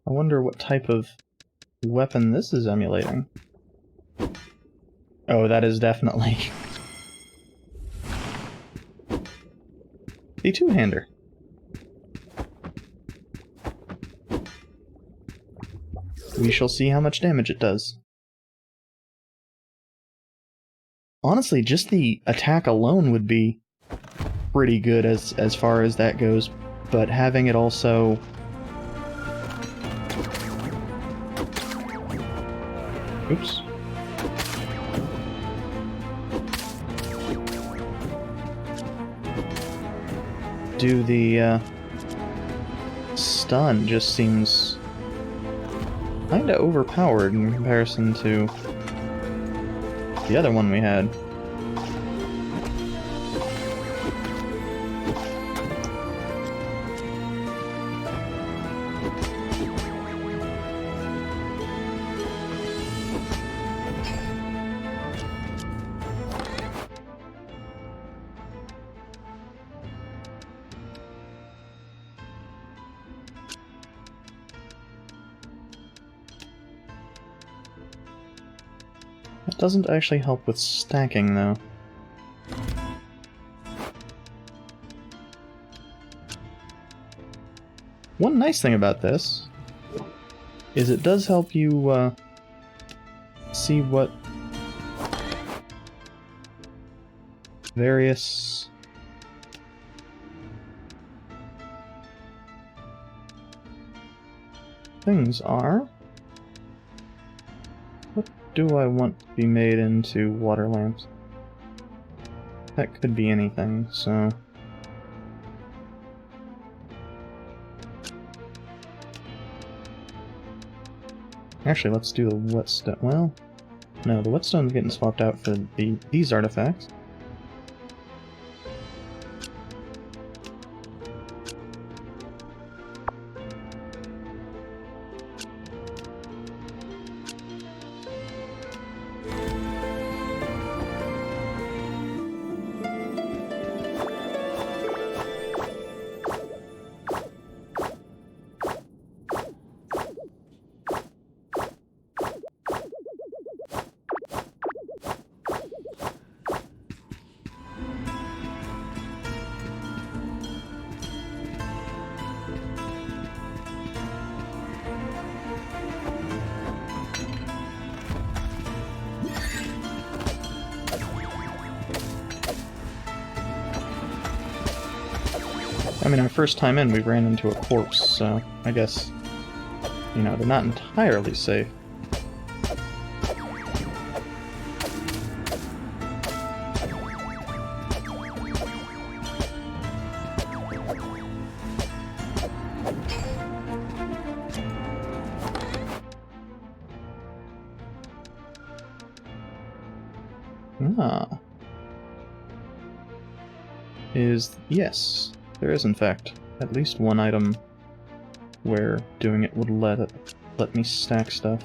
I wonder what type of weapon this is emulating. Oh, that is definitely the two-hander. We shall see how much damage it does. honestly, just the attack alone would be pretty good as far as that goes, but having it also... Oops. Do the stun just seems kinda overpowered in comparison to the other one we had. It doesn't actually help with stacking, though. One nice thing about this is it does help you see what various things are. What do I want to be made into water lamps? That could be anything, so... Actually, let's do the whetstone. Well, no, the whetstone's getting swapped out for these artifacts. I mean, our first time in, we ran into a corpse, so I guess, you know, they're not entirely safe. Ah. Yes. There is, in fact, at least one item where doing it would let me stack stuff.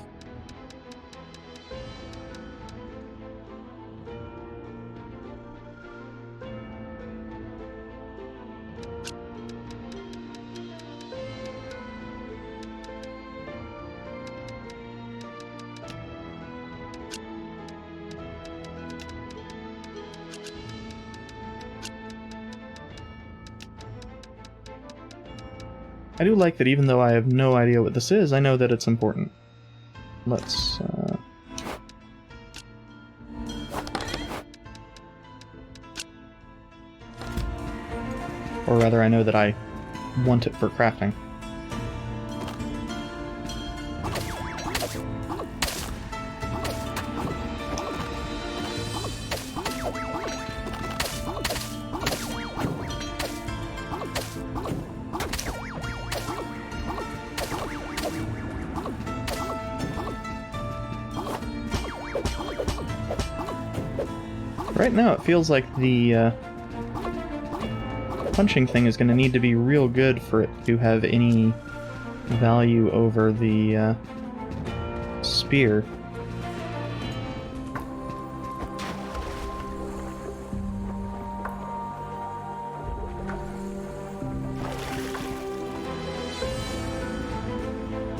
I do like that even though I have no idea what this is, I know that it's important. Let's, or rather, I know that I want it for crafting. Right now, it feels like the punching thing is going to need to be real good for it to have any value over the spear.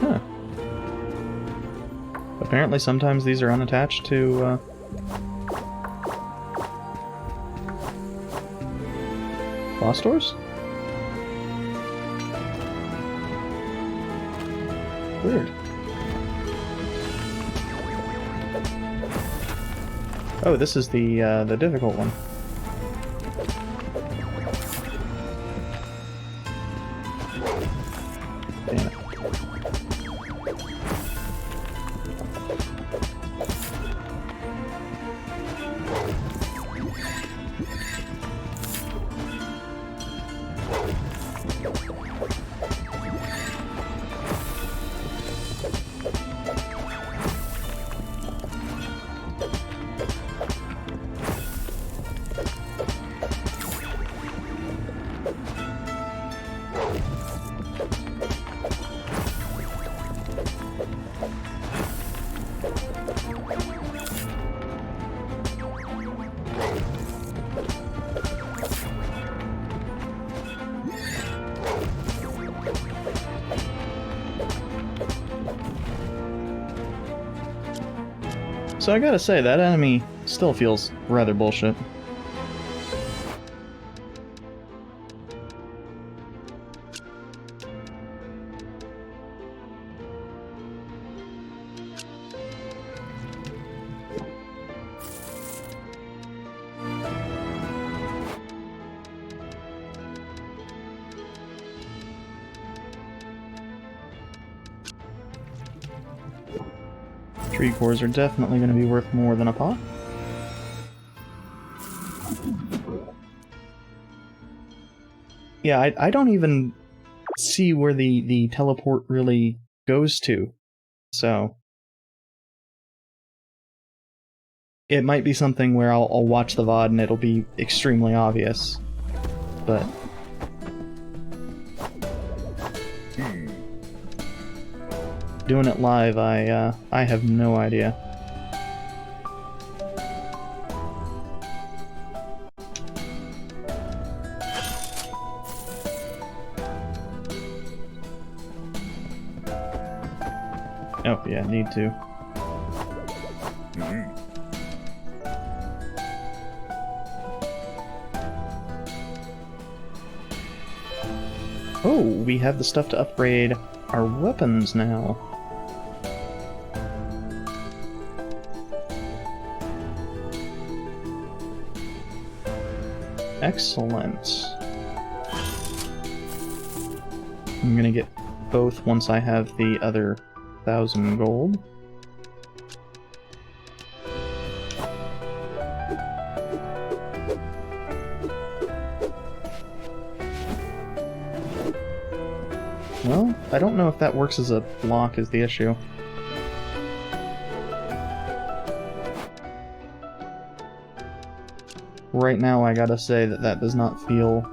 Huh. Apparently, sometimes these are unattached to boss doors? Weird. Oh, this is the difficult one. Damn it. So I gotta say, that enemy still feels rather bullshit. Tree cores are definitely going to be worth more than a pot. Yeah, I don't even see where the teleport really goes to, so... It might be something where I'll watch the VOD and it'll be extremely obvious, but... Doing it live, I have no idea. Oh, yeah, need to. Oh, we have the stuff to upgrade our weapons now. Excellent. I'm gonna get both once I have the other 1,000 gold. Well, I don't know if that works as a block is the issue. Right now, I gotta say that that does not feel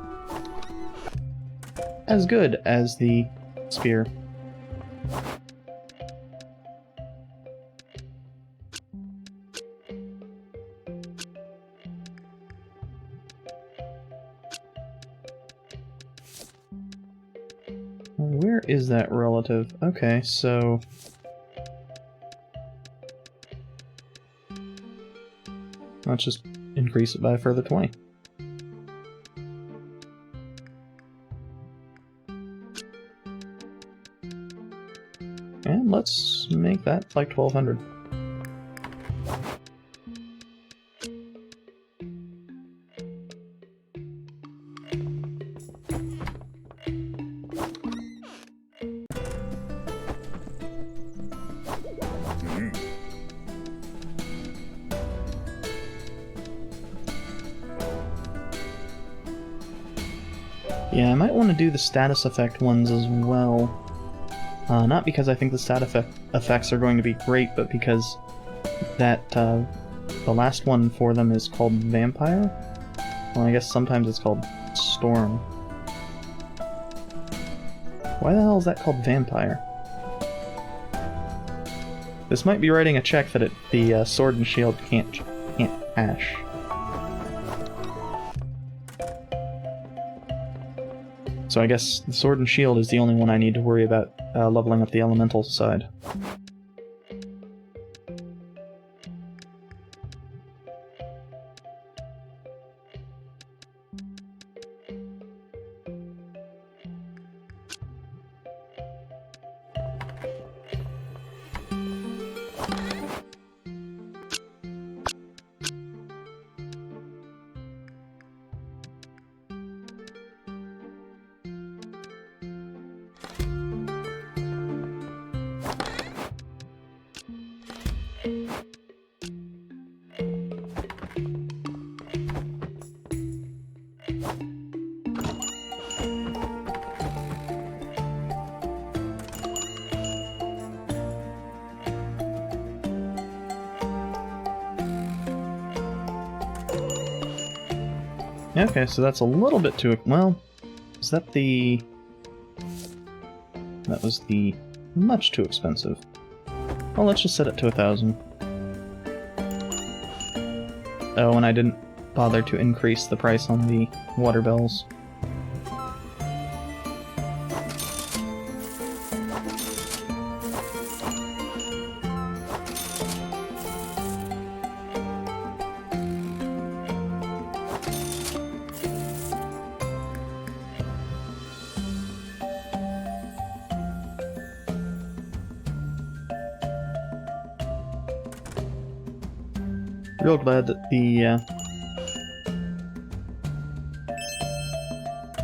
as good as the spear. Where is that relative? Okay, so... let's just increase it by a further 20. And let's make that like 1,200. Yeah, I might want to do the status effect ones as well. Not because I think the effects are going to be great, but because that the last one for them is called Vampire? Well, I guess sometimes it's called Storm. Why the hell is that called Vampire? This might be writing a check that the Sword and Shield can't cash. So I guess the Sword and Shield is the only one I need to worry about leveling up the elemental side. Okay, so that's a little bit too... Well, is that the... That was the... much too expensive. Well, let's just set it to 1,000. Oh, and I didn't bother to increase the price on the water bells. Real glad that the,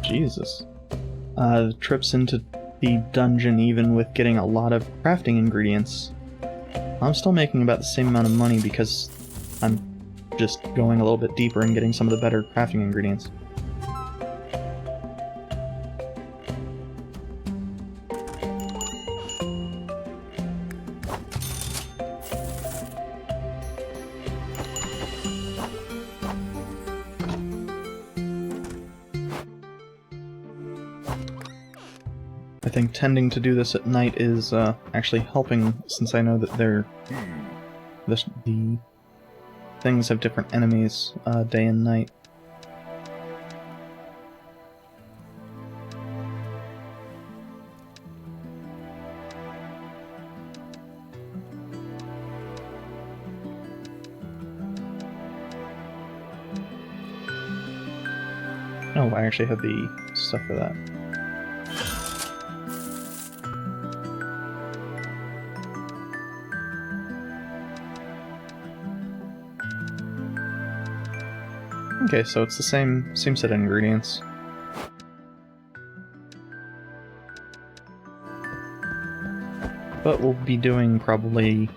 Jesus. Trips into the dungeon even with getting a lot of crafting ingredients. I'm still making about the same amount of money because I'm just going a little bit deeper and getting some of the better crafting ingredients. I think tending to do this at night is actually helping, since I know that the things have different enemies day and night. Oh, I actually have the stuff for that. Okay, so it's the same set of ingredients. But we'll be doing probably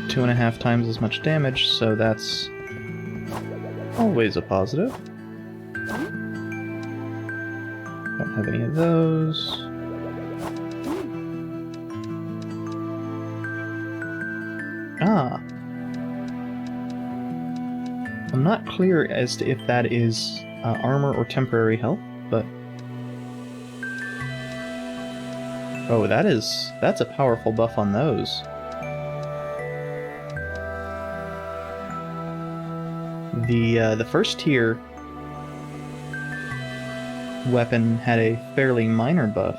2.5 times as much damage, so that's always a positive. Don't have any of those. Ah! I'm not clear as to if that is armor or temporary health, but... Oh, that's a powerful buff on those. The first tier weapon had a fairly minor buff.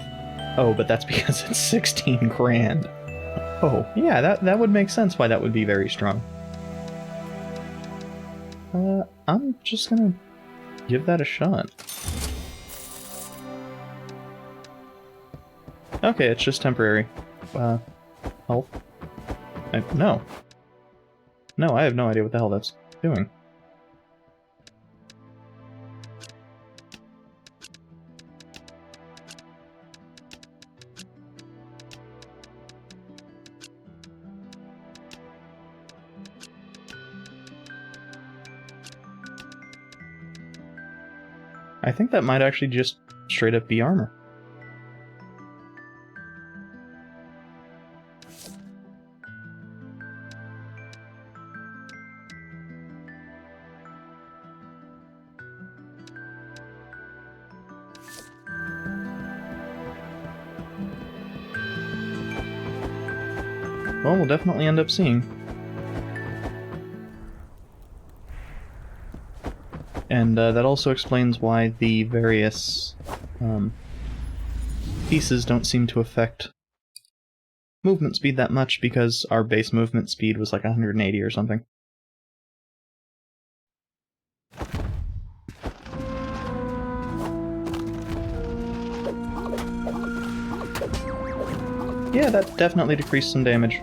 Oh, but that's because it's 16 grand. Oh, yeah, that would make sense why that would be very strong. I'm just gonna give that a shot. Okay, it's just temporary. Health? No. No, I have no idea what the hell that's doing. I think that might actually just straight up be armor. Well, we'll definitely end up seeing. And that also explains why the various pieces don't seem to affect movement speed that much, because our base movement speed was like 180 or something. Yeah, that definitely decreased some damage.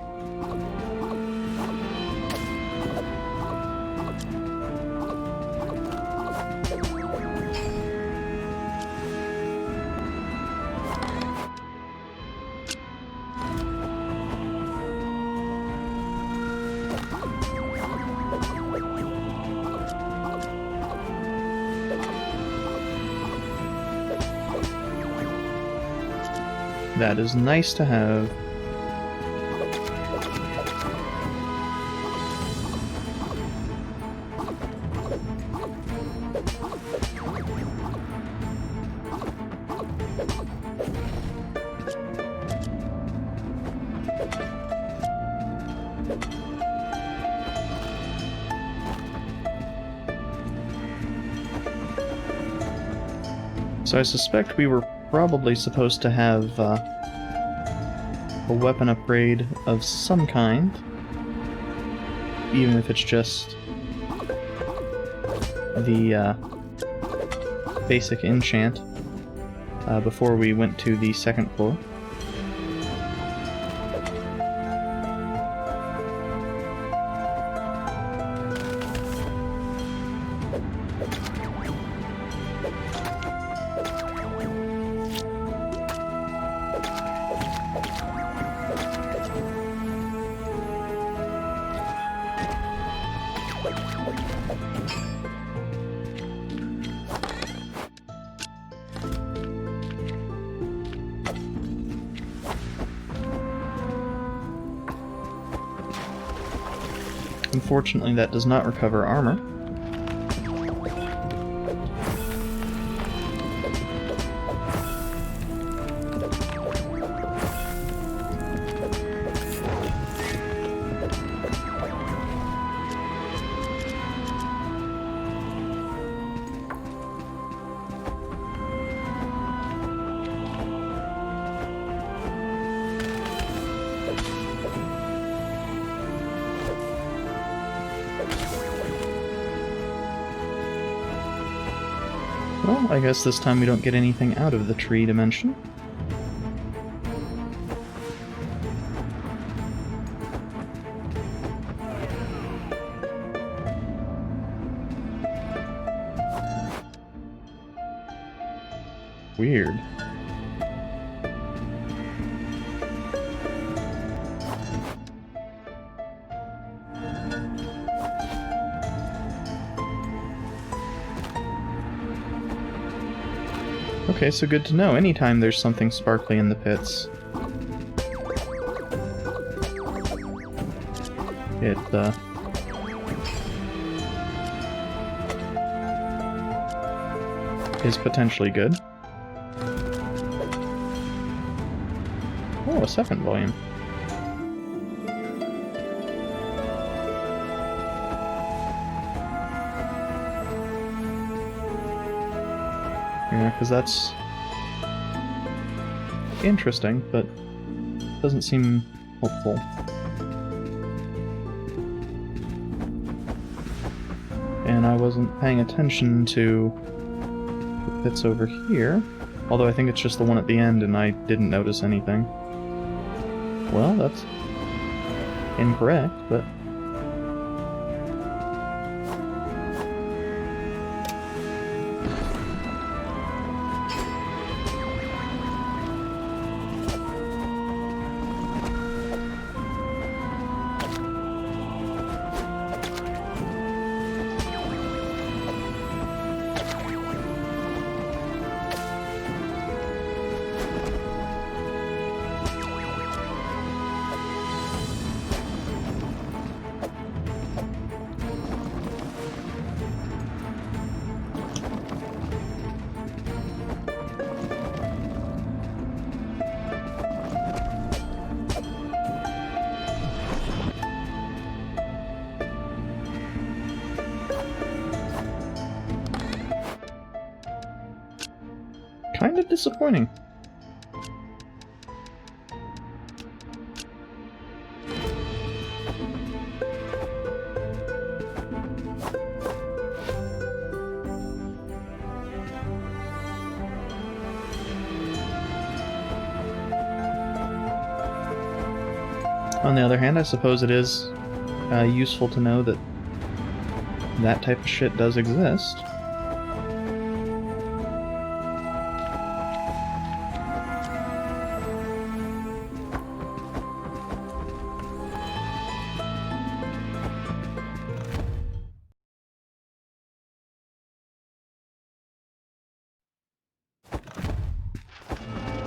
That is nice to have. So I suspect we were probably supposed to have a weapon upgrade of some kind, even if it's just the basic enchant, before we went to the second floor. Unfortunately, that does not recover armor. Well, I guess this time we don't get anything out of the tree dimension. Weird. Okay, so good to know. Anytime there's something sparkly in the pits, it, is potentially good. Oh, a second volume. Yeah, because that's interesting, but doesn't seem hopeful. And I wasn't paying attention to the pits over here, although I think it's just the one at the end and I didn't notice anything. Well, that's incorrect, but... kind of disappointing. On the other hand, I suppose it is useful to know that that type of shit does exist.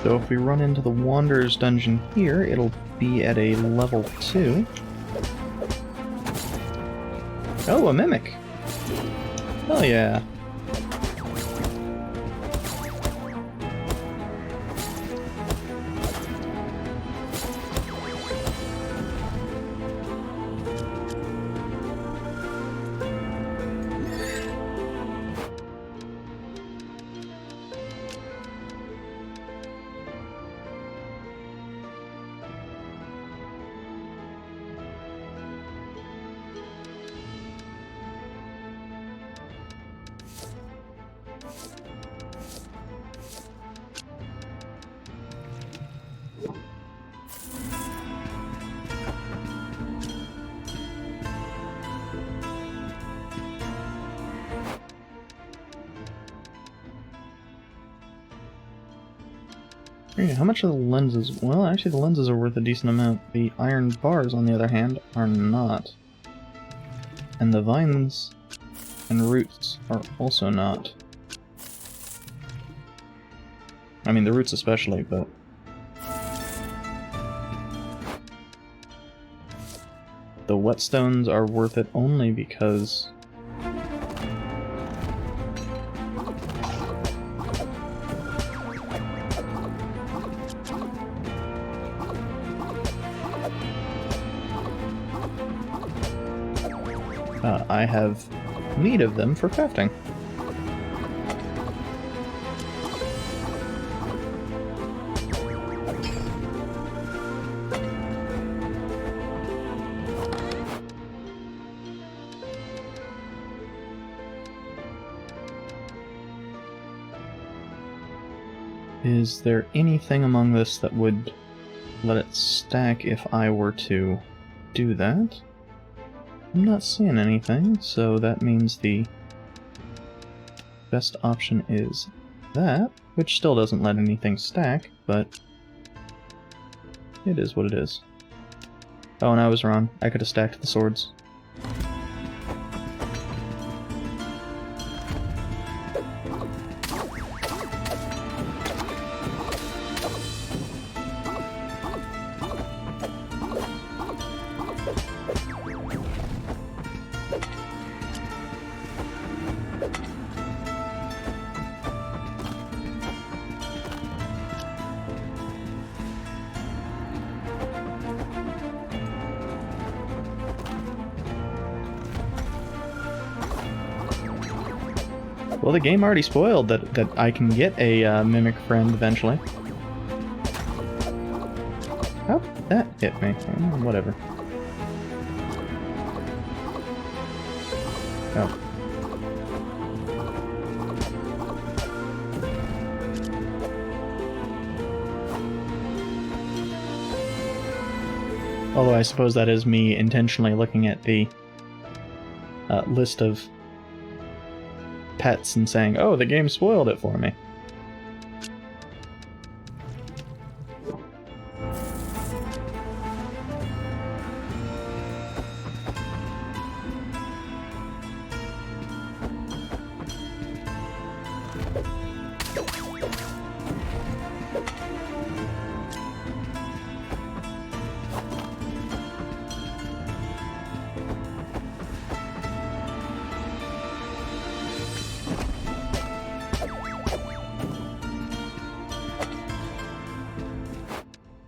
So if we run into the Wanderer's Dungeon here, it'll be at a level 2. Oh, a Mimic! Hell yeah! Yeah, how much are the lenses? Well, actually the lenses are worth a decent amount. The iron bars, on the other hand, are not. And the vines and roots are also not. I mean, the roots especially, but... The whetstones are worth it only because... I have need of them for crafting. Is there anything among this that would let it stack if I were to do that? I'm not seeing anything, so that means the best option is that, which still doesn't let anything stack, but it is what it is. Oh, and I was wrong. I could have stacked the swords. Well, the game already spoiled that I can get a mimic friend eventually. How did that hit me? Whatever. Oh. Although I suppose that is me intentionally looking at the list of pets and saying, oh, the game spoiled it for me.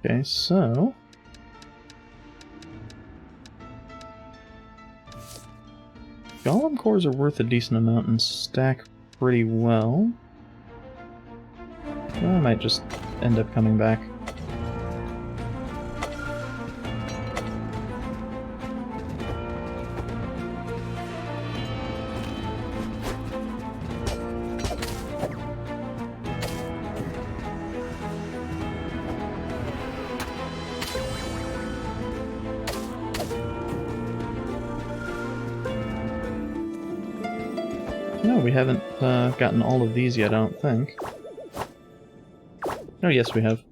Okay, so... Golem cores are worth a decent amount and stack pretty well. I might just end up coming back. No, we haven't gotten all of these yet, I don't think. Oh, yes, we have.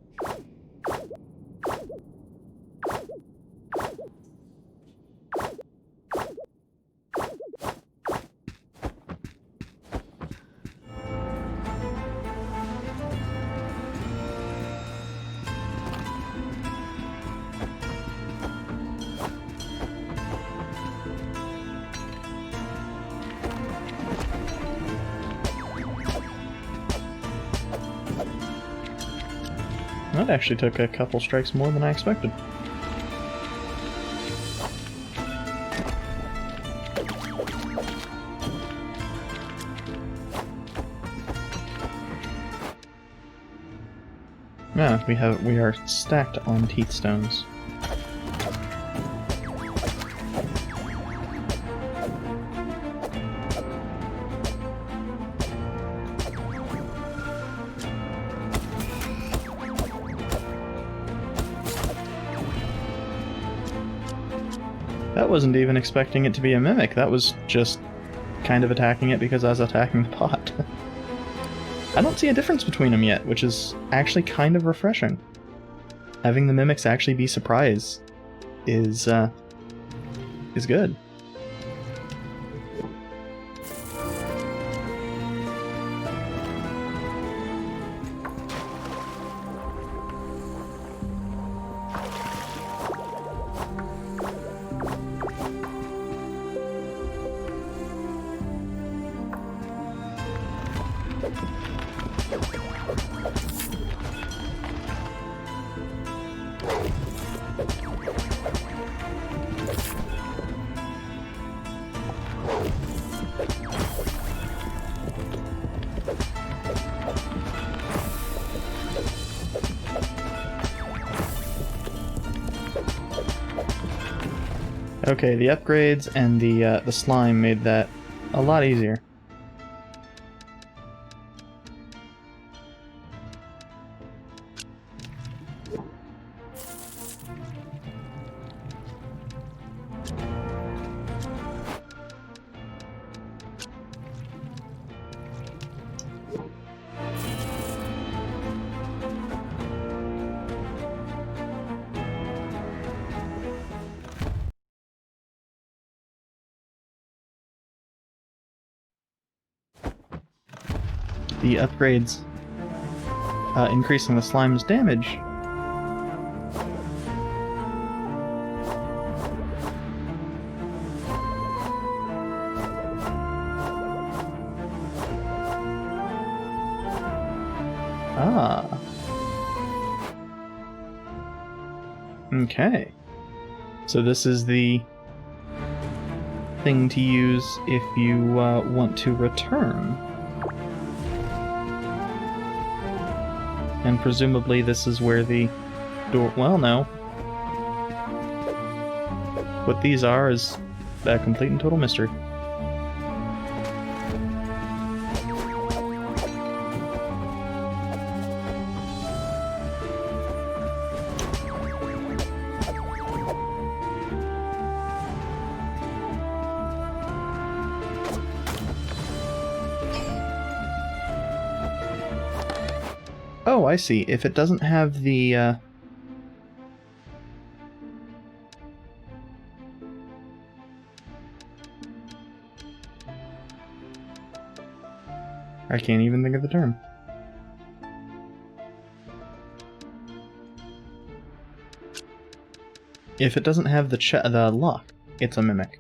That actually took a couple strikes more than I expected. Yeah, we are stacked on teeth stones. That wasn't even expecting it to be a mimic, that was just kind of attacking it because I was attacking the pot. I don't see a difference between them yet, which is actually kind of refreshing. Having the mimics actually be surprised is good. Okay, the upgrades and the slime made that a lot easier. The upgrades increasing the slime's damage. Ah. Okay. So this is the thing to use if you want to return. And presumably this is where the door... Well, no. What these are is a complete and total mystery. Oh, I see. If it doesn't have the, I can't even think of the term. If it doesn't have the lock, it's a mimic.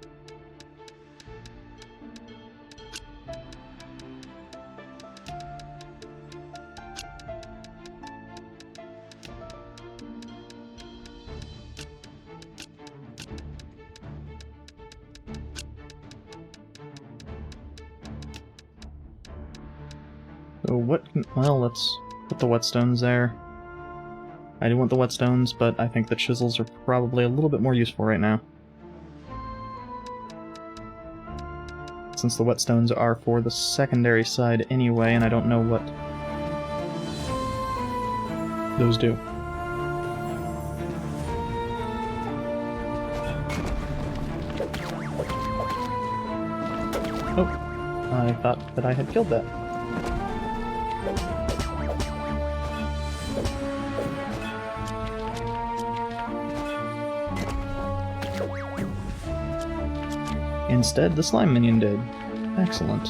So what can... Well, let's put the whetstones there. I do want the whetstones, but I think the chisels are probably a little bit more useful right now. Since the whetstones are for the secondary side anyway, and I don't know what those do. Oh, I thought that I had killed that. Instead, the slime minion did. Excellent.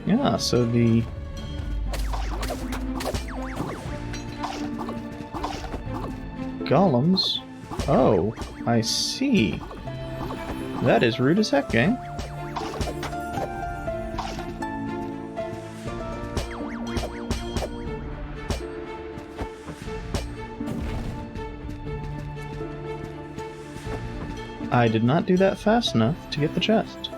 Yeah, so the... golems... Oh, I see. That is rude as heck, gang. I did not do that fast enough to get the chest.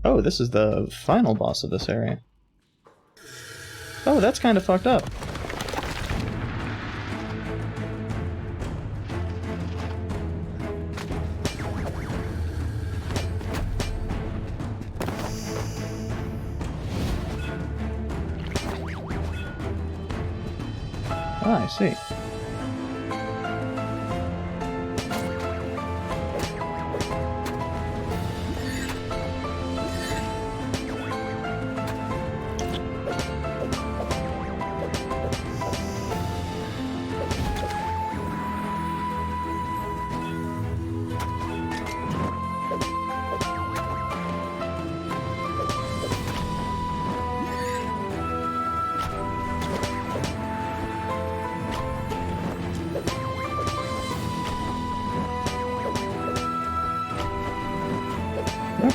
Oh, this is the final boss of this area. Oh, that's kind of fucked up. Ah, I see.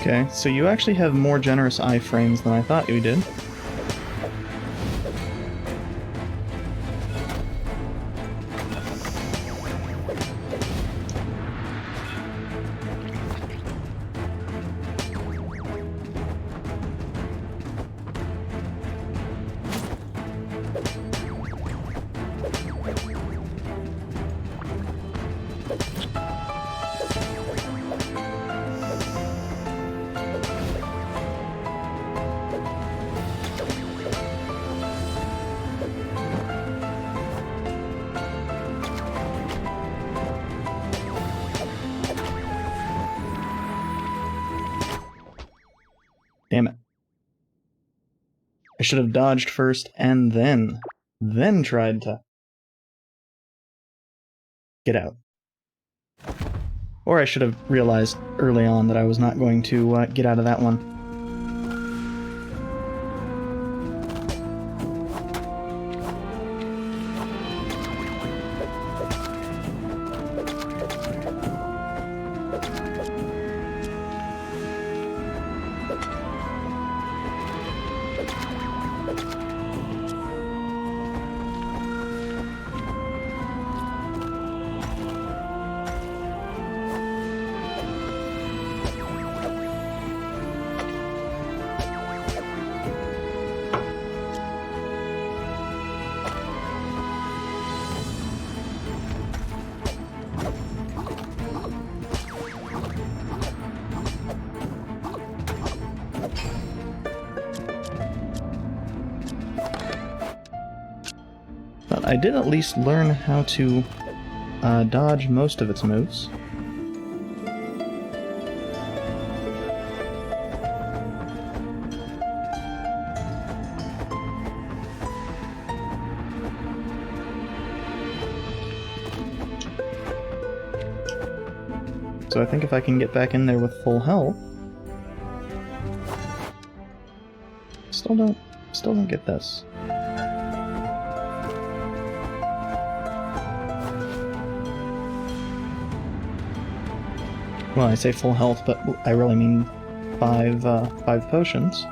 Okay, so you actually have more generous iframes than I thought you did. Damn it. I should have dodged first and then tried to get out. Or I should have realized early on that I was not going to get out of that one. But I did at least learn how to dodge most of its moves. So I think if I can get back in there with full health... Still don't get this. Well, I say full health, but I really mean five potions.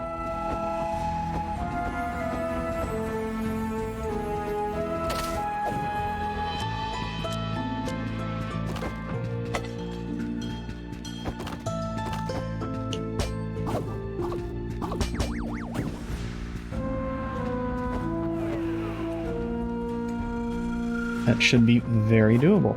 That should be very doable.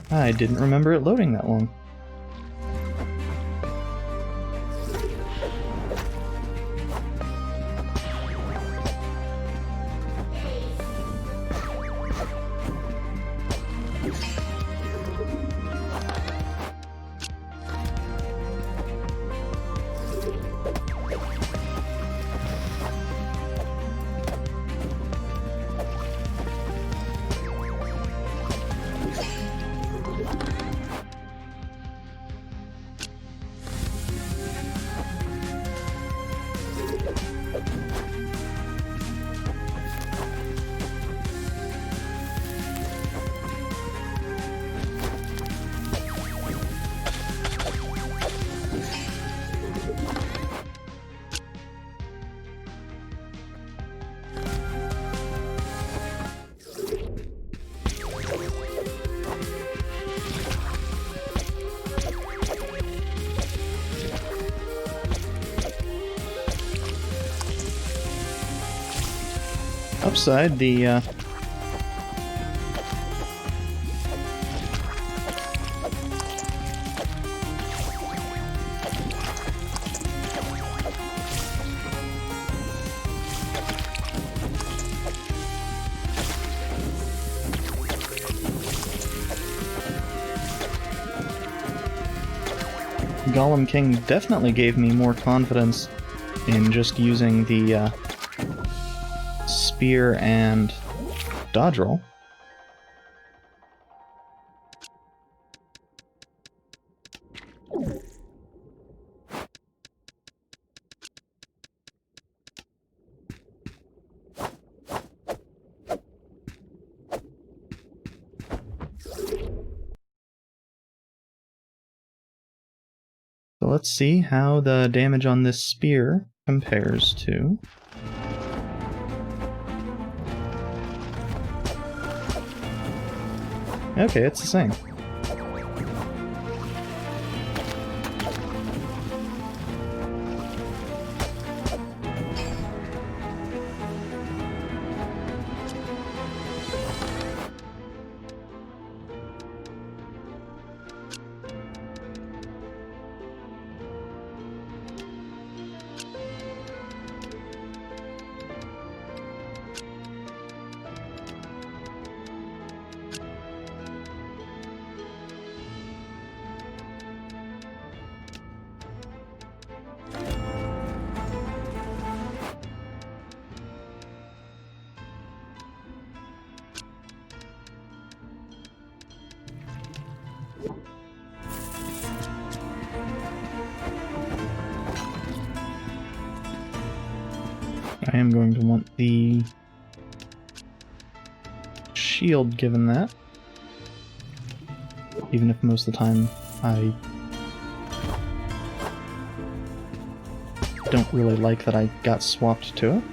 I didn't remember it loading that long. Upside, the Golem King definitely gave me more confidence in just using the spear and dodge roll. So let's see how the damage on this spear compares to... Okay, it's the same. I am going to want the shield given that, even if most of the time I don't really like that I got swapped to it.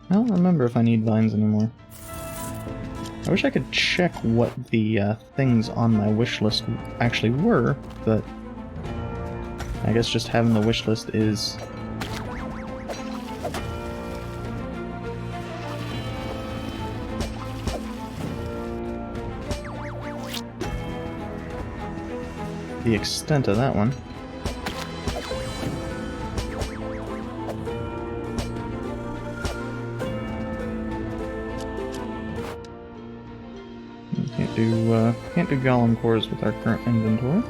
I don't remember if I need vines anymore. I wish I could check what the things on my wish list actually were, but I guess just having the wish list is the extent of that one. Can't do Golem cores with our current inventory.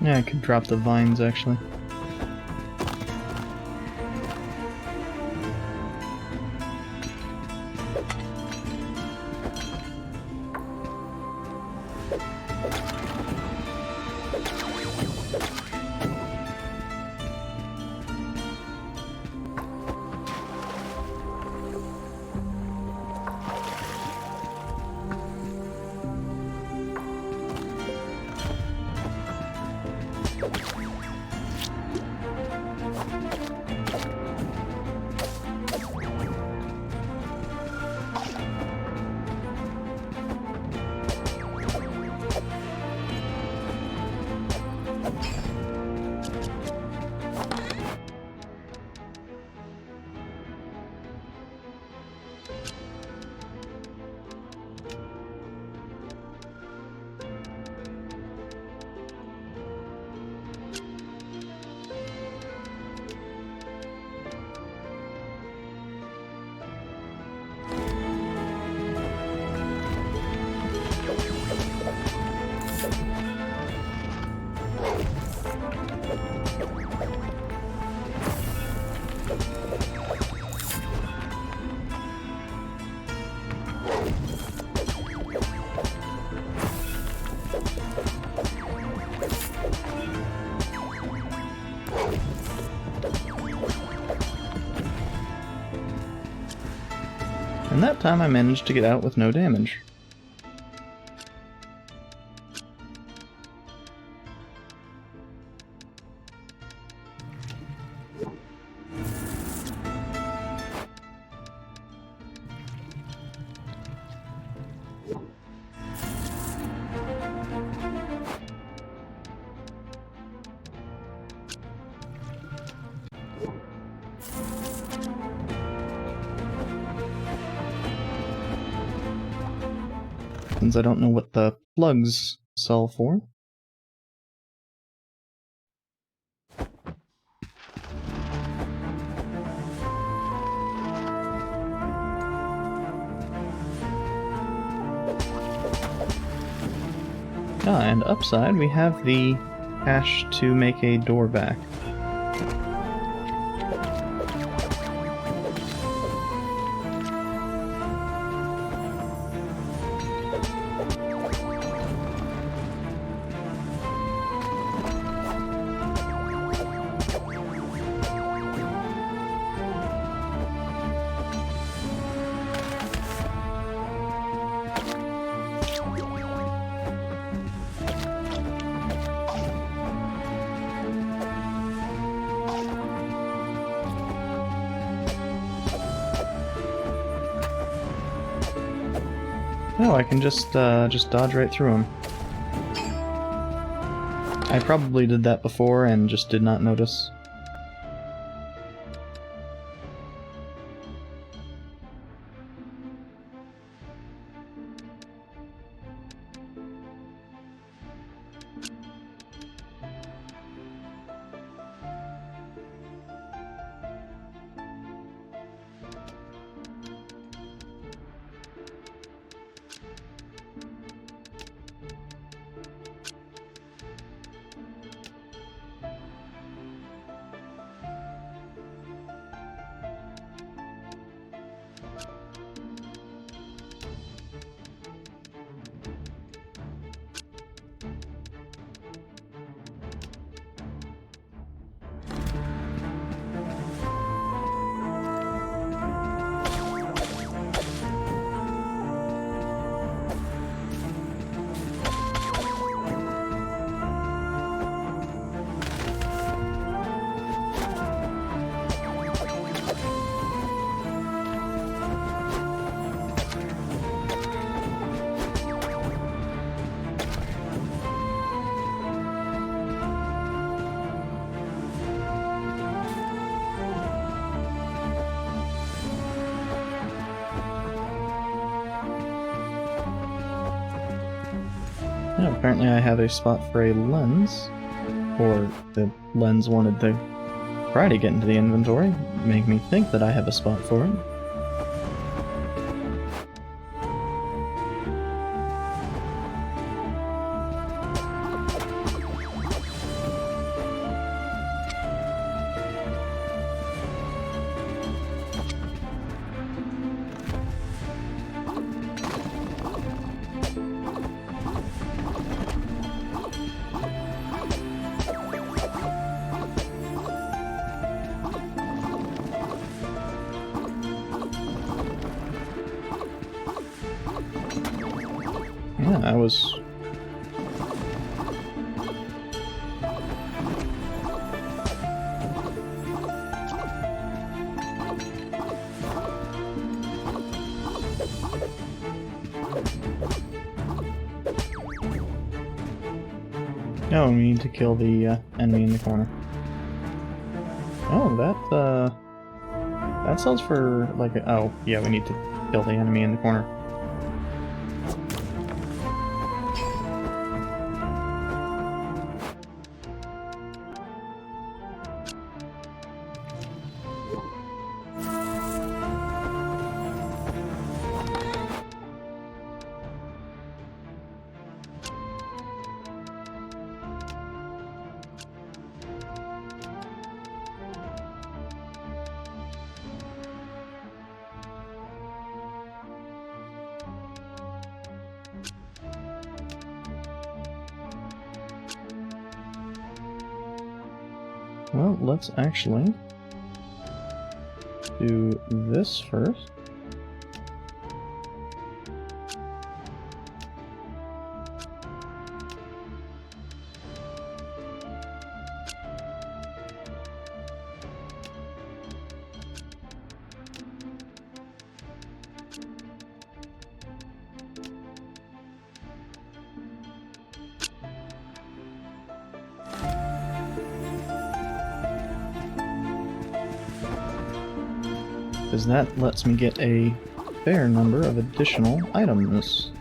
Yeah, I could drop the vines actually. And that time I managed to get out with no damage. Since I don't know what the plugs sell for. And upside, we have the cash to make a door back. No, I can just dodge right through him. I probably did that before and just did not notice. Yeah, apparently I have a spot for a lens, or the lens wanted to try to get into the inventory, make me think that I have a spot for it. Yeah, I was... No, we need to kill the enemy in the corner. Oh, that sells for like a... Oh, yeah, we need to kill the enemy in the corner. Well, let's actually do this first. because that lets me get a fair number of additional items.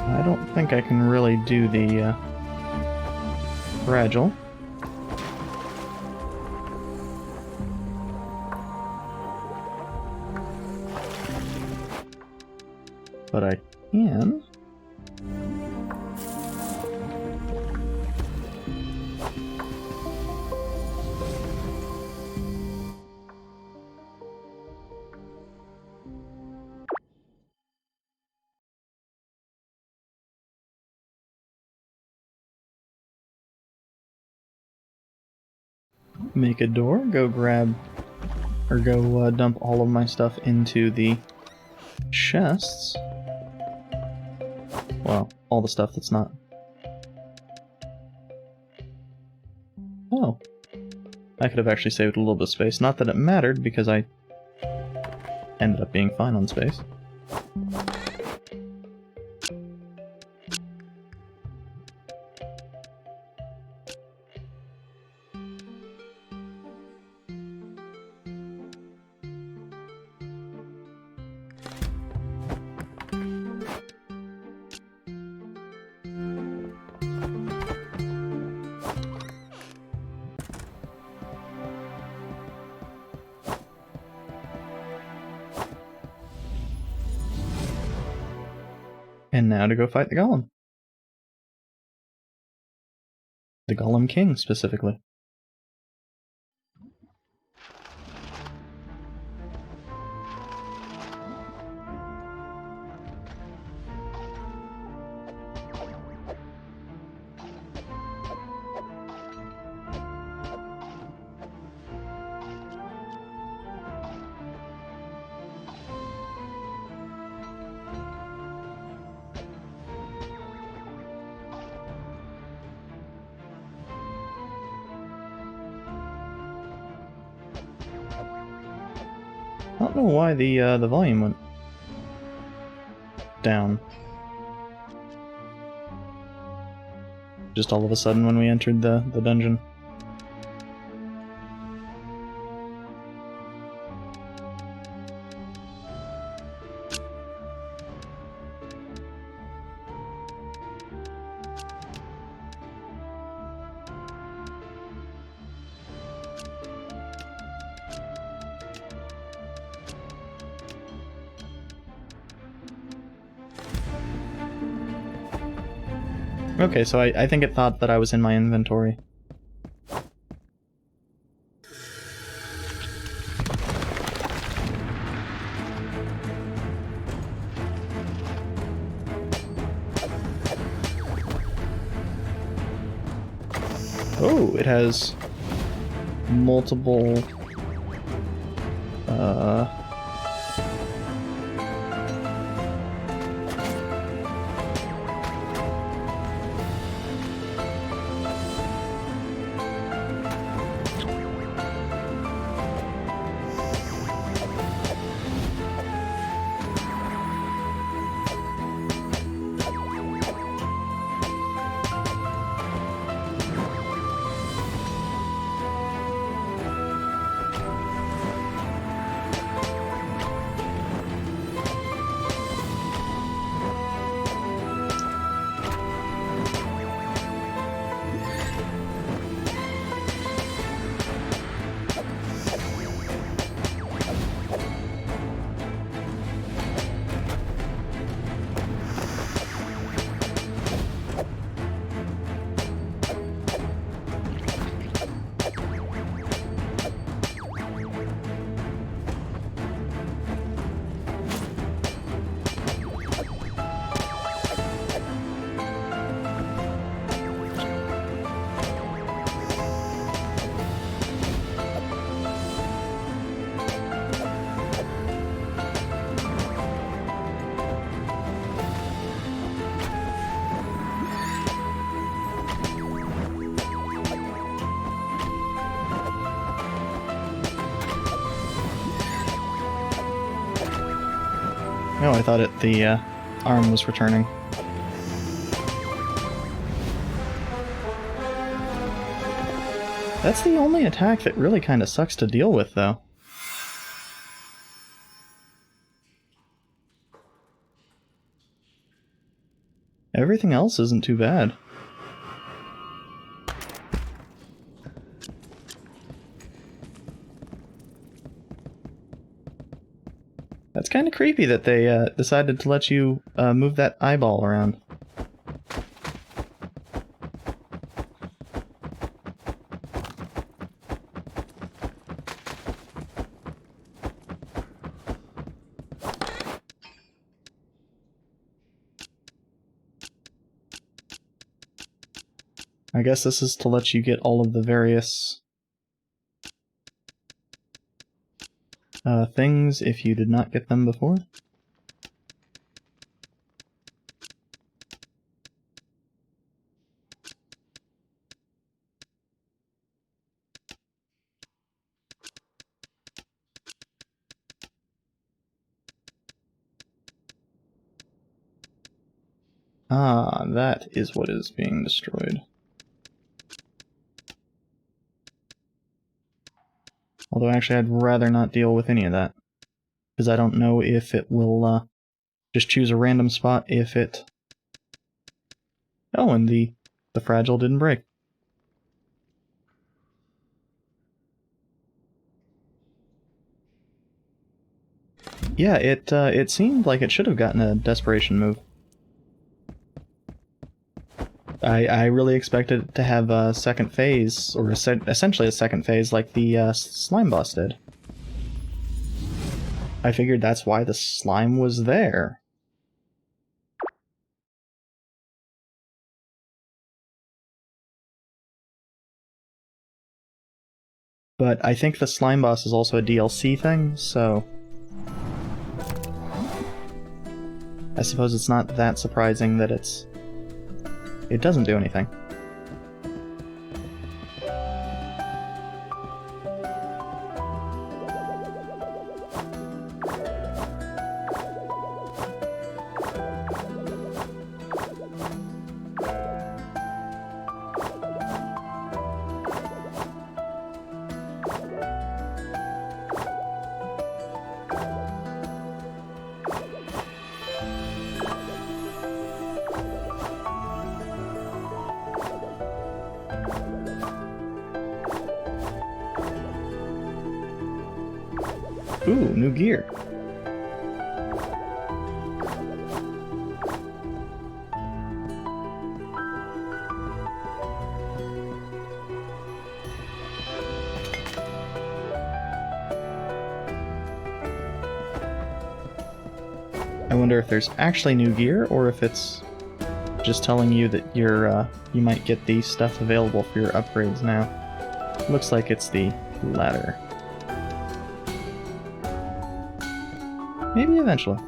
I don't think I can really do the fragile. But I can. Make a door, go grab, or go dump all of my stuff into the chests. Well, all the stuff that's not. Oh. I could have actually saved a little bit of space. Not that it mattered, because I ended up being fine on space. And now to go fight the Golem. The Golem King, specifically. I don't know why the volume went down. Just all of a sudden when we entered the dungeon. Okay, so I think it thought that I was in my inventory. Oh, it has multiple Oh, I thought the arm was returning. That's the only attack that really kind of sucks to deal with, though. Everything else isn't too bad. That's kind of creepy that they decided to let you move that eyeball around. I guess this is to let you get all of the various things if you did not get them before. Ah, that is what is being destroyed. Although actually I'd rather not deal with any of that, because I don't know if it will just choose a random spot if it... Oh, and the fragile didn't break. Yeah, it seemed like it should have gotten a desperation move. I really expected it to have a second phase, or essentially a second phase like the slime boss did. I figured that's why the slime was there. But I think the slime boss is also a DLC thing, so... I suppose it's not that surprising that it doesn't do anything. Ooh, new gear. I wonder if there's actually new gear, or if it's just telling you that you might get the stuff available for your upgrades now. Looks like it's the latter. Maybe eventually.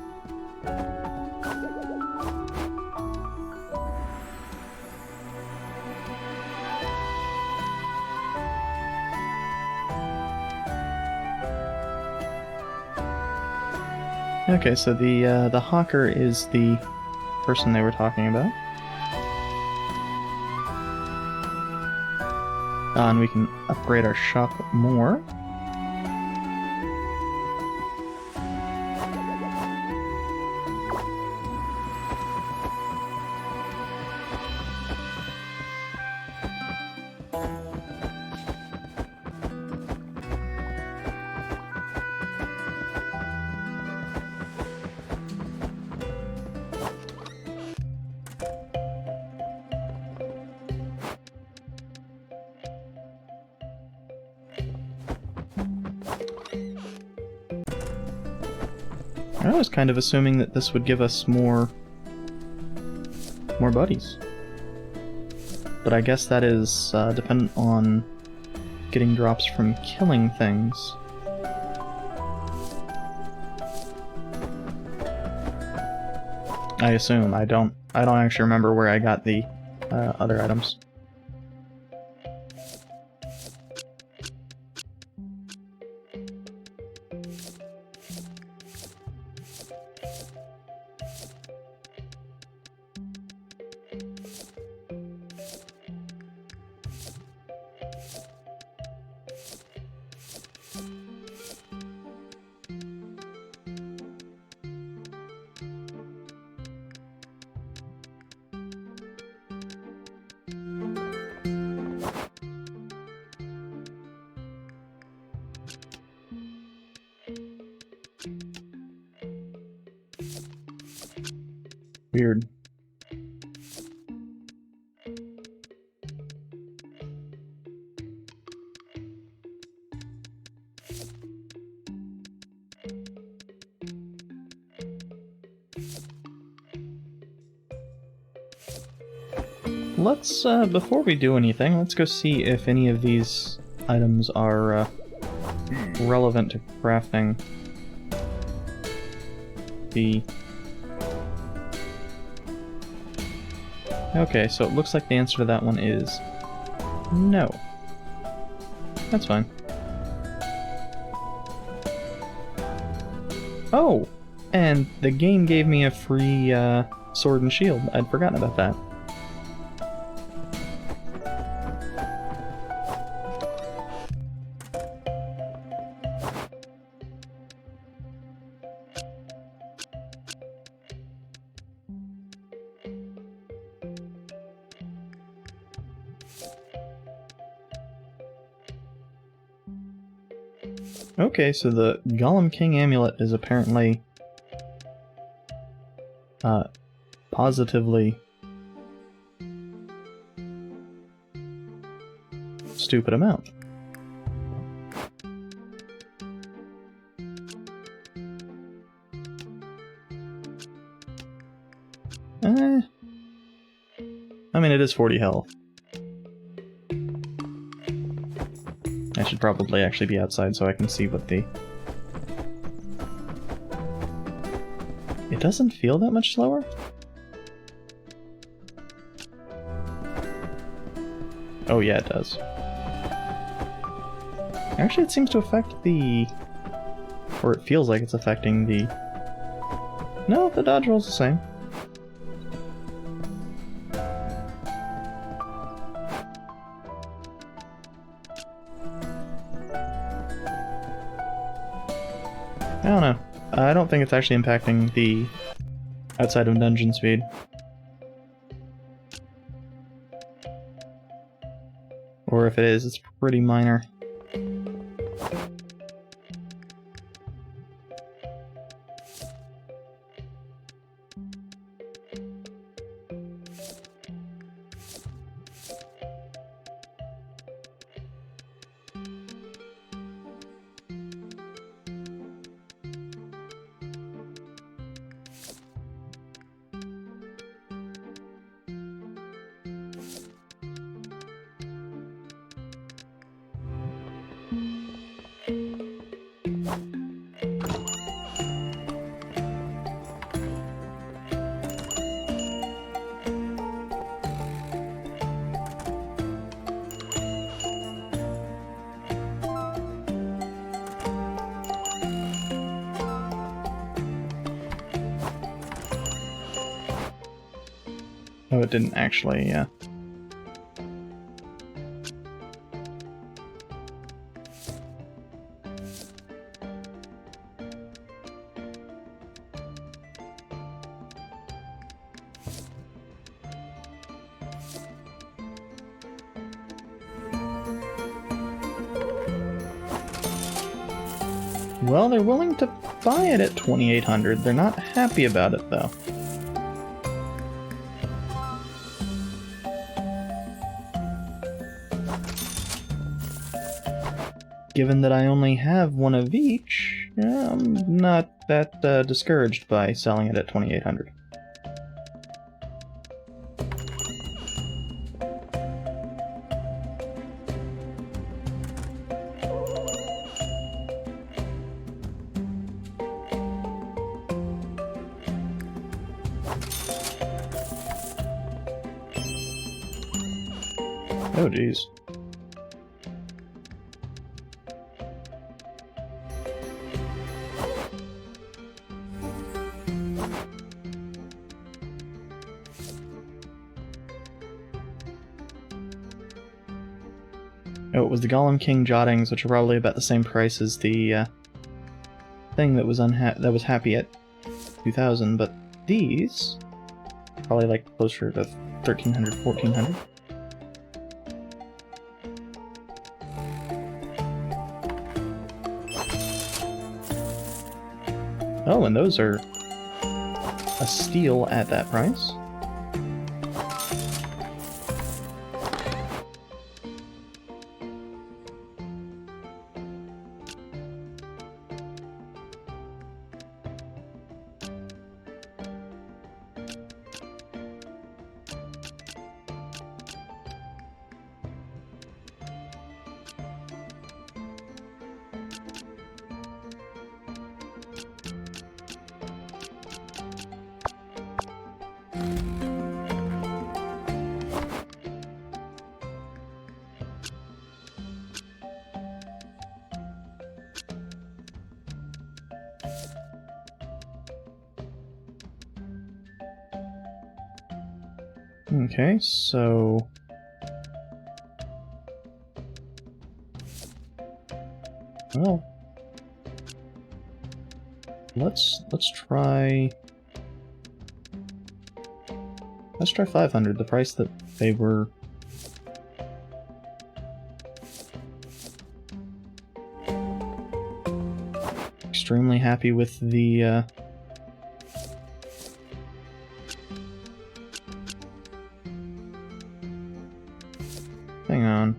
Okay, so the hawker is the person they were talking about. And we can upgrade our shop more. I was kind of assuming that this would give us more buddies. But I guess that is dependent on getting drops from killing things. I assume. I don't actually remember where I got the other items. Weird. Let's, before we do anything, let's go see if any of these items are, relevant to crafting the... Okay, so it looks like the answer to that one is no. That's fine. Oh! And the game gave me a free, sword and shield. I'd forgotten about that. Okay, so the Golem King amulet is apparently positively stupid amount. I mean, it is 40 health. I should probably actually be outside so I can see what the... It doesn't feel that much slower? Oh yeah, it does. Actually, it seems to affect the... Or it feels like it's affecting the... No, the dodge roll's the same. I don't know. I don't think it's actually impacting the outside of dungeon speed. Or if it is, it's pretty minor. Oh, it didn't actually, yeah. Well, they're willing to buy it at 2,800. They're not happy about it, though. Given that I only have one of each, I'm not that discouraged by selling it at 2,800. Oh, geez. Oh, it was the Golem King jottings, which are probably about the same price as the thing that was happy at 2,000, but these probably like closer to 1,300, 1,400. Oh, and those are a steal at that price. Okay, so... well... Let's try... Let's try 500, the price that they were... extremely happy with the, hang on.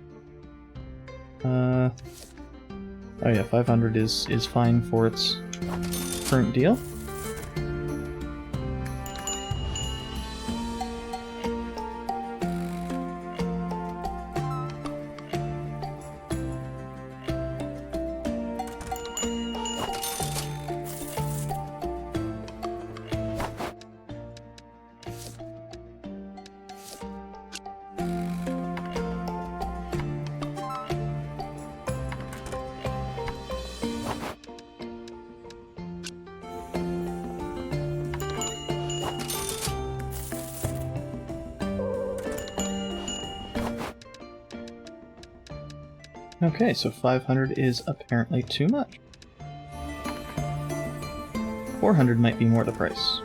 Oh yeah, 500 is fine for its current deal. Okay, so 500 is apparently too much. 400 might be more the price.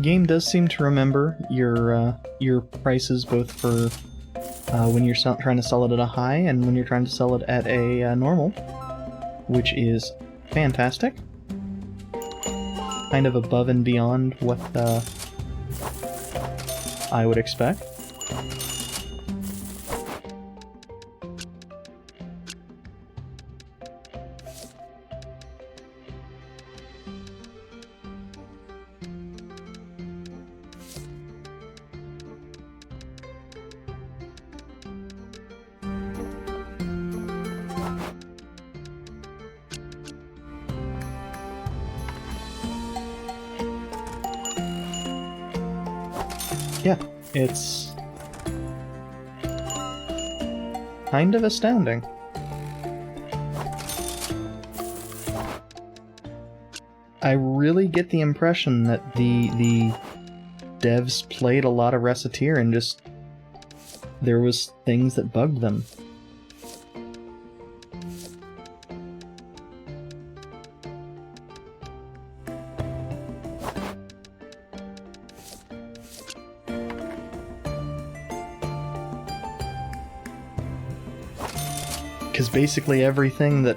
Game does seem to remember your prices both for when you're trying to sell it at a high and when you're trying to sell it at a normal, which is fantastic. Kind of above and beyond what I would expect. Yeah, it's kind of astounding. I really get the impression that the devs played a lot of Recettear and just there was things that bugged them. Because basically everything that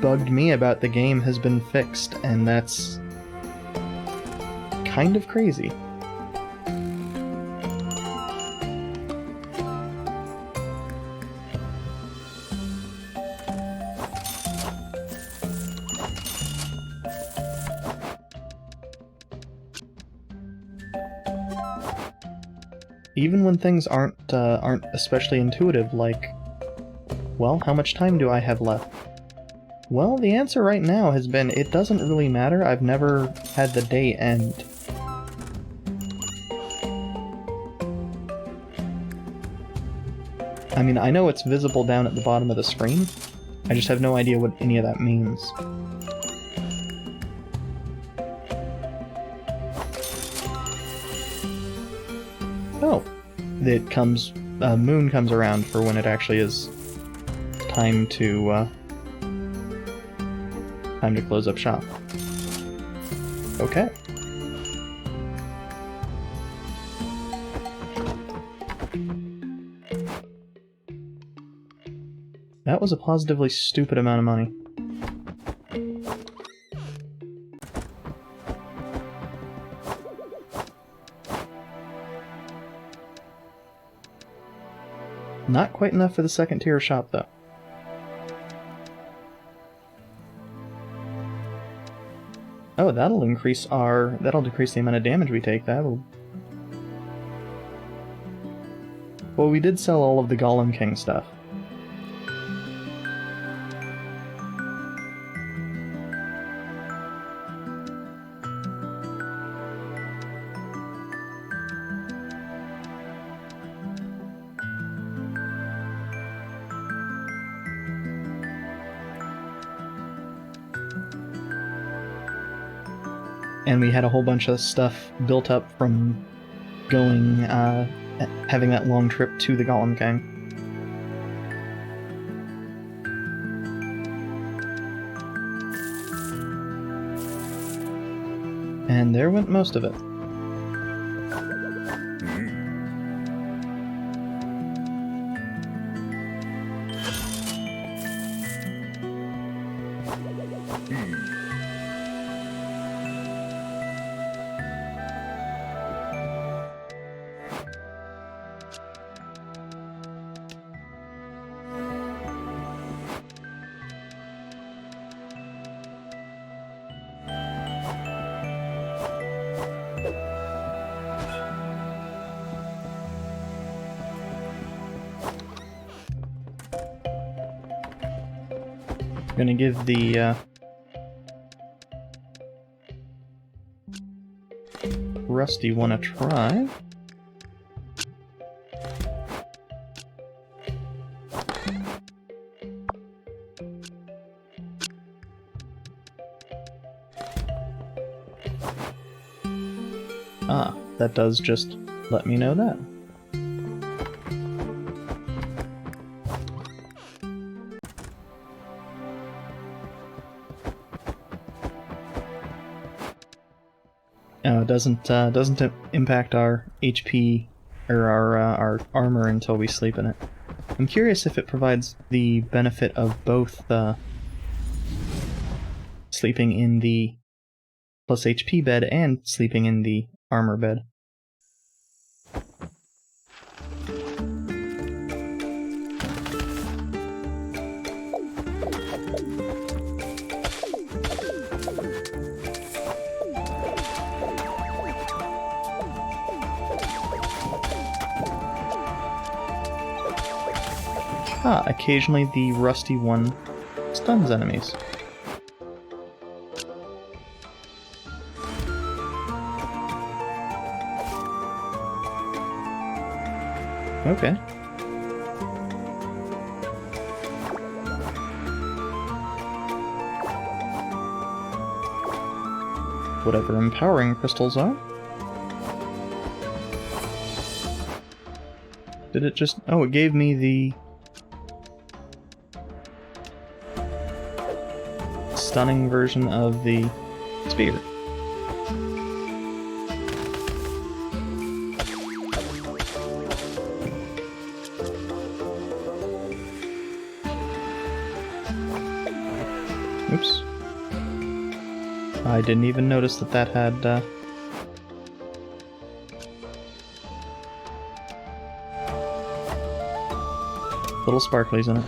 bugged me about the game has been fixed, and that's kind of crazy. Even when things aren't especially intuitive, like, well, how much time do I have left? Well, the answer right now has been, it doesn't really matter, I've never had the day end. I mean, I know it's visible down at the bottom of the screen, I just have no idea what any of that means. Oh, it comes, moon comes around for when it actually is time to close up shop. Okay. That was a positively stupid amount of money. Not quite enough for the second tier shop, though. Oh, that'll decrease the amount of damage we take. That'll... Well, we did sell all of the Golem King stuff. And we had a whole bunch of stuff built up from going, having that long trip to the Golem King. And there went most of it. Gonna give the rusty one a try. Ah, that does just let me know that. No, it doesn't impact our HP or our armor until we sleep in it. I'm curious if it provides the benefit of both sleeping in the plus HP bed and sleeping in the armor bed. Ah, occasionally the rusty one stuns enemies. Okay. Whatever empowering crystals are. Did it just... Oh, it gave me the... stunning version of the spear. Oops. I didn't even notice that that had little sparklies in it.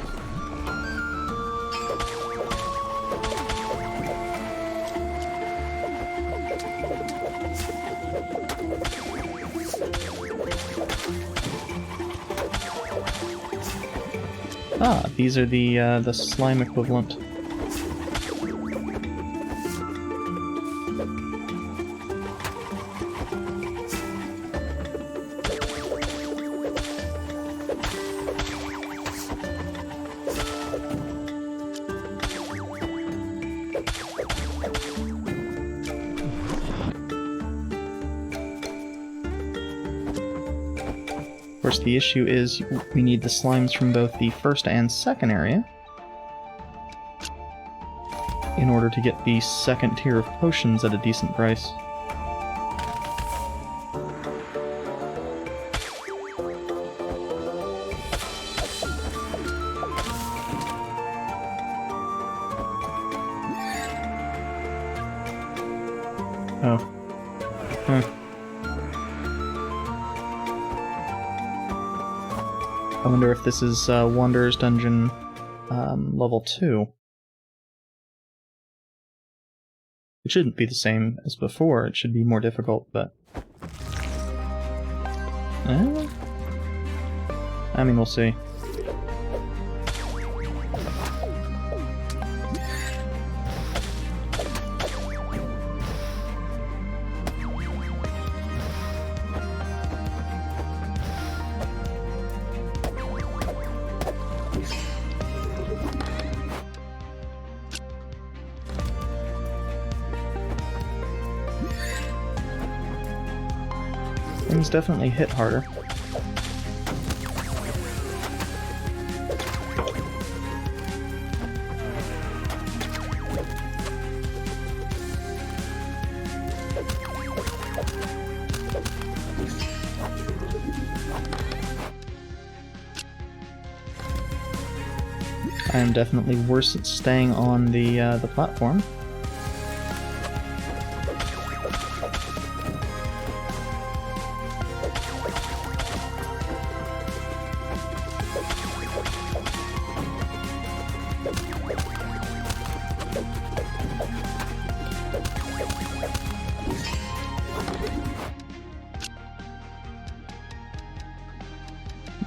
Ah, these are the slime equivalent. Of course, the issue is we need the slimes from both the first and second area. in order to get the second tier of potions at a decent price. Oh. Huh. I wonder if this is Wanderer's Dungeon level 2. It shouldn't be the same as before, it should be more difficult, but... I mean, we'll see. Things definitely hit harder. I am definitely worse at staying on the platform.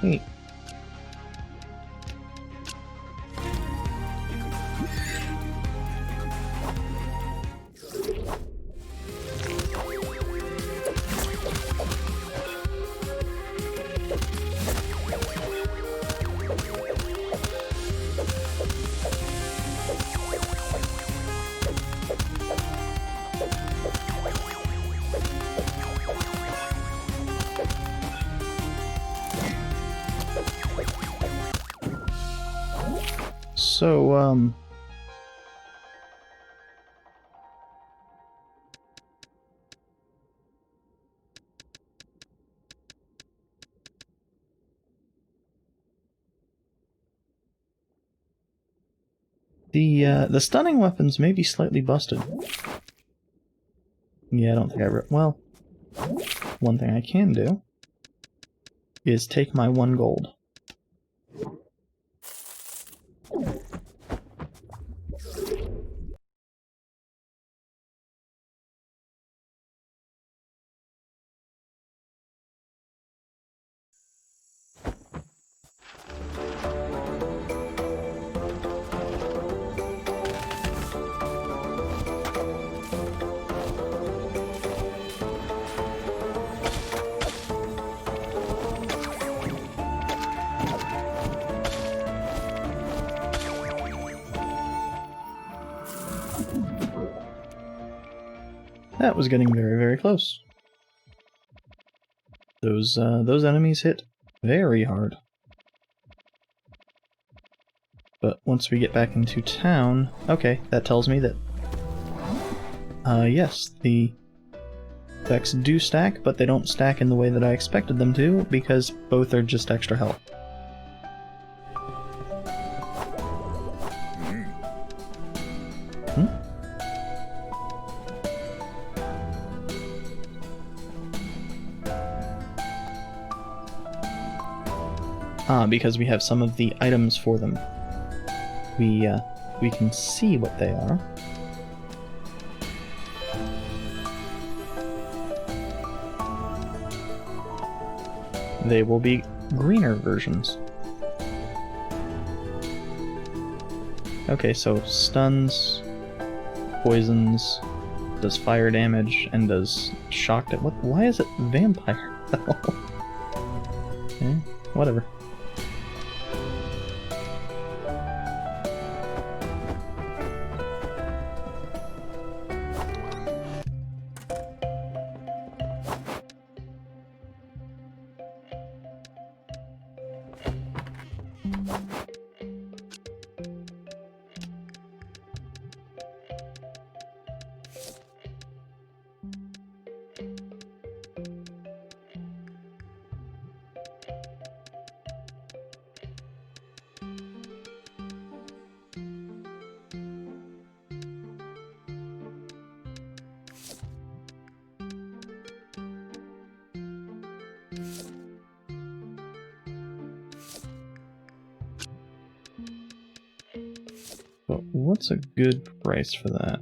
Neat. So, the stunning weapons may be slightly busted. Yeah, I don't think well, one thing I can do is take my 1 gold. That was getting very, very close. Those enemies hit very hard. But once we get back into town... Okay, that tells me that... yes, the effects do stack, but they don't stack in the way that I expected them to, because both are just extra health. Because we have some of the items for them. We can see what they are. They will be greener versions. Okay, so stuns, poisons, does fire damage, and does shock damage. Why is it vampire? Okay, whatever. what's a good price for that?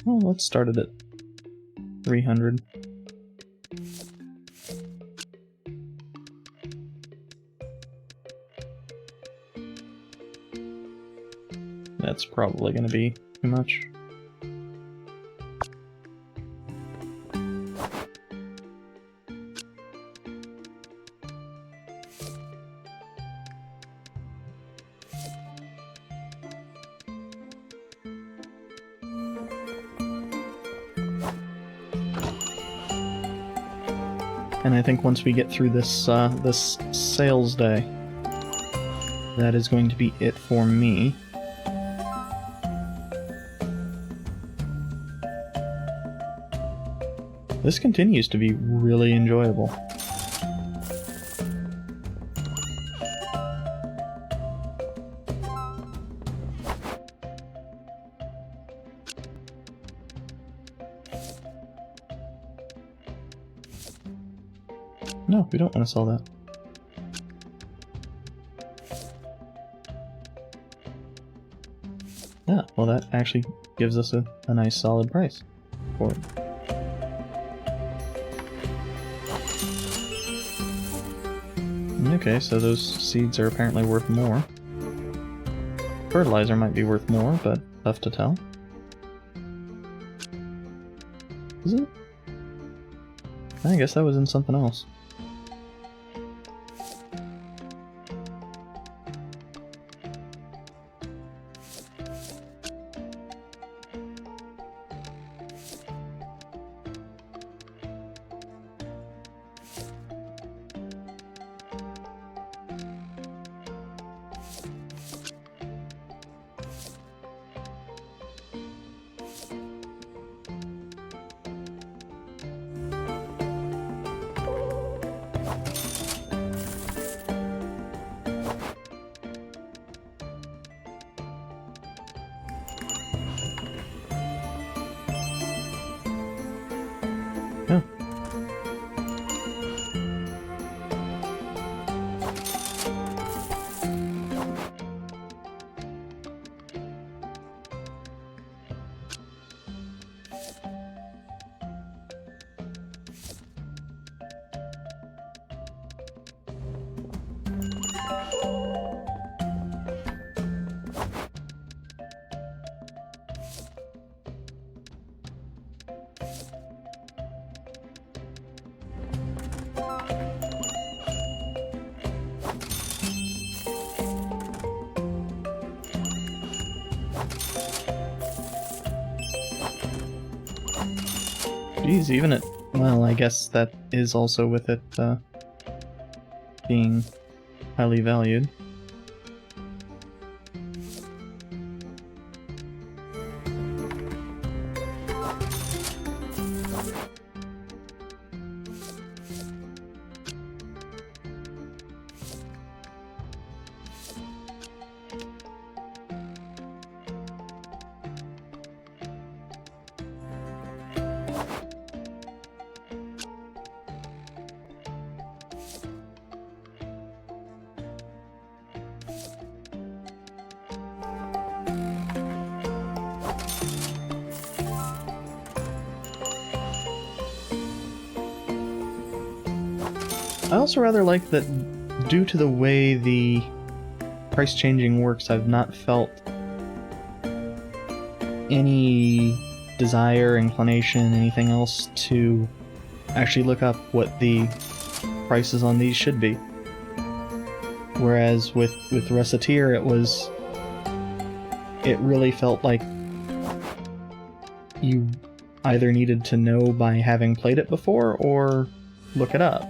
Well, let's start it at 300. That's probably going to be too much. And I think once we get through this this sales day, that is going to be it for me. This continues to be really enjoyable. No, we don't want to sell that. Yeah, well that actually gives us a nice solid price for it. Okay, so those seeds are apparently worth more. Fertilizer might be worth more, but tough to tell. Is it? I guess that was in something else. Yeah. Geez, even at... well, I guess that is also with it being highly valued. I also rather like that, due to the way the price changing works, I've not felt any desire, inclination, anything else to actually look up what the prices on these should be. Whereas with Reciteer, it really felt like you either needed to know by having played it before or look it up.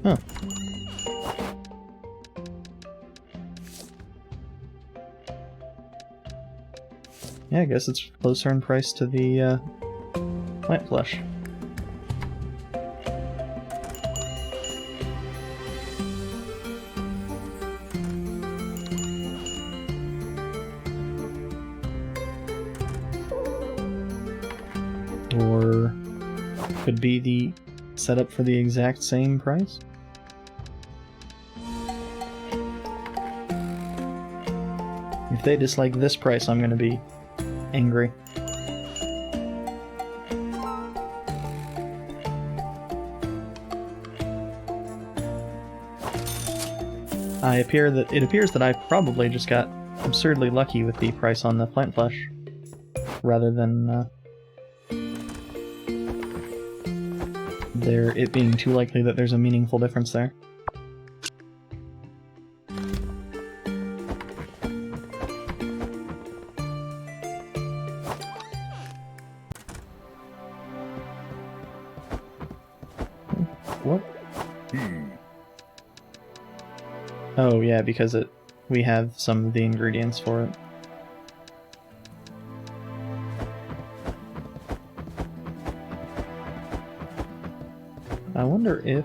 Huh. Yeah, I guess it's closer in price to the plant flesh. Or could be the setup for the exact same price. If they dislike this price, I'm gonna be angry. It appears that I probably just got absurdly lucky with the price on the plant flesh, rather than it being too likely that there's a meaningful difference there. What? Oh yeah, because we have some of the ingredients for it. I wonder if...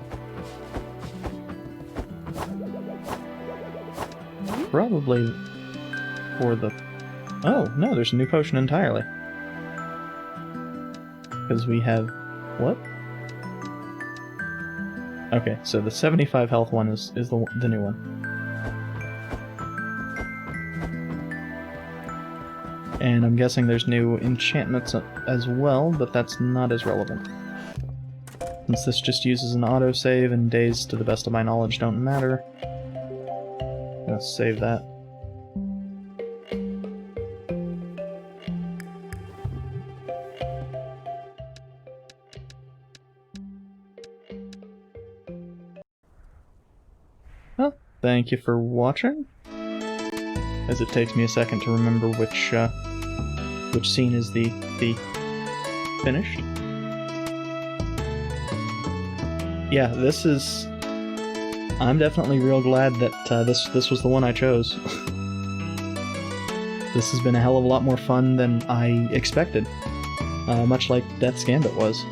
Probably for the... Oh, no, there's a new potion entirely. Because we have... What? Okay, so the 75 health one is the new one. And I'm guessing there's new enchantments as well, but that's not as relevant. Since this just uses an autosave and days, to the best of my knowledge, don't matter. I'm gonna save that. Well, thank you for watching. As it takes me a second to remember which scene is the finished. Yeah, this is... I'm definitely real glad that this was the one I chose. This has been a hell of a lot more fun than I expected, much like Death's Gambit was.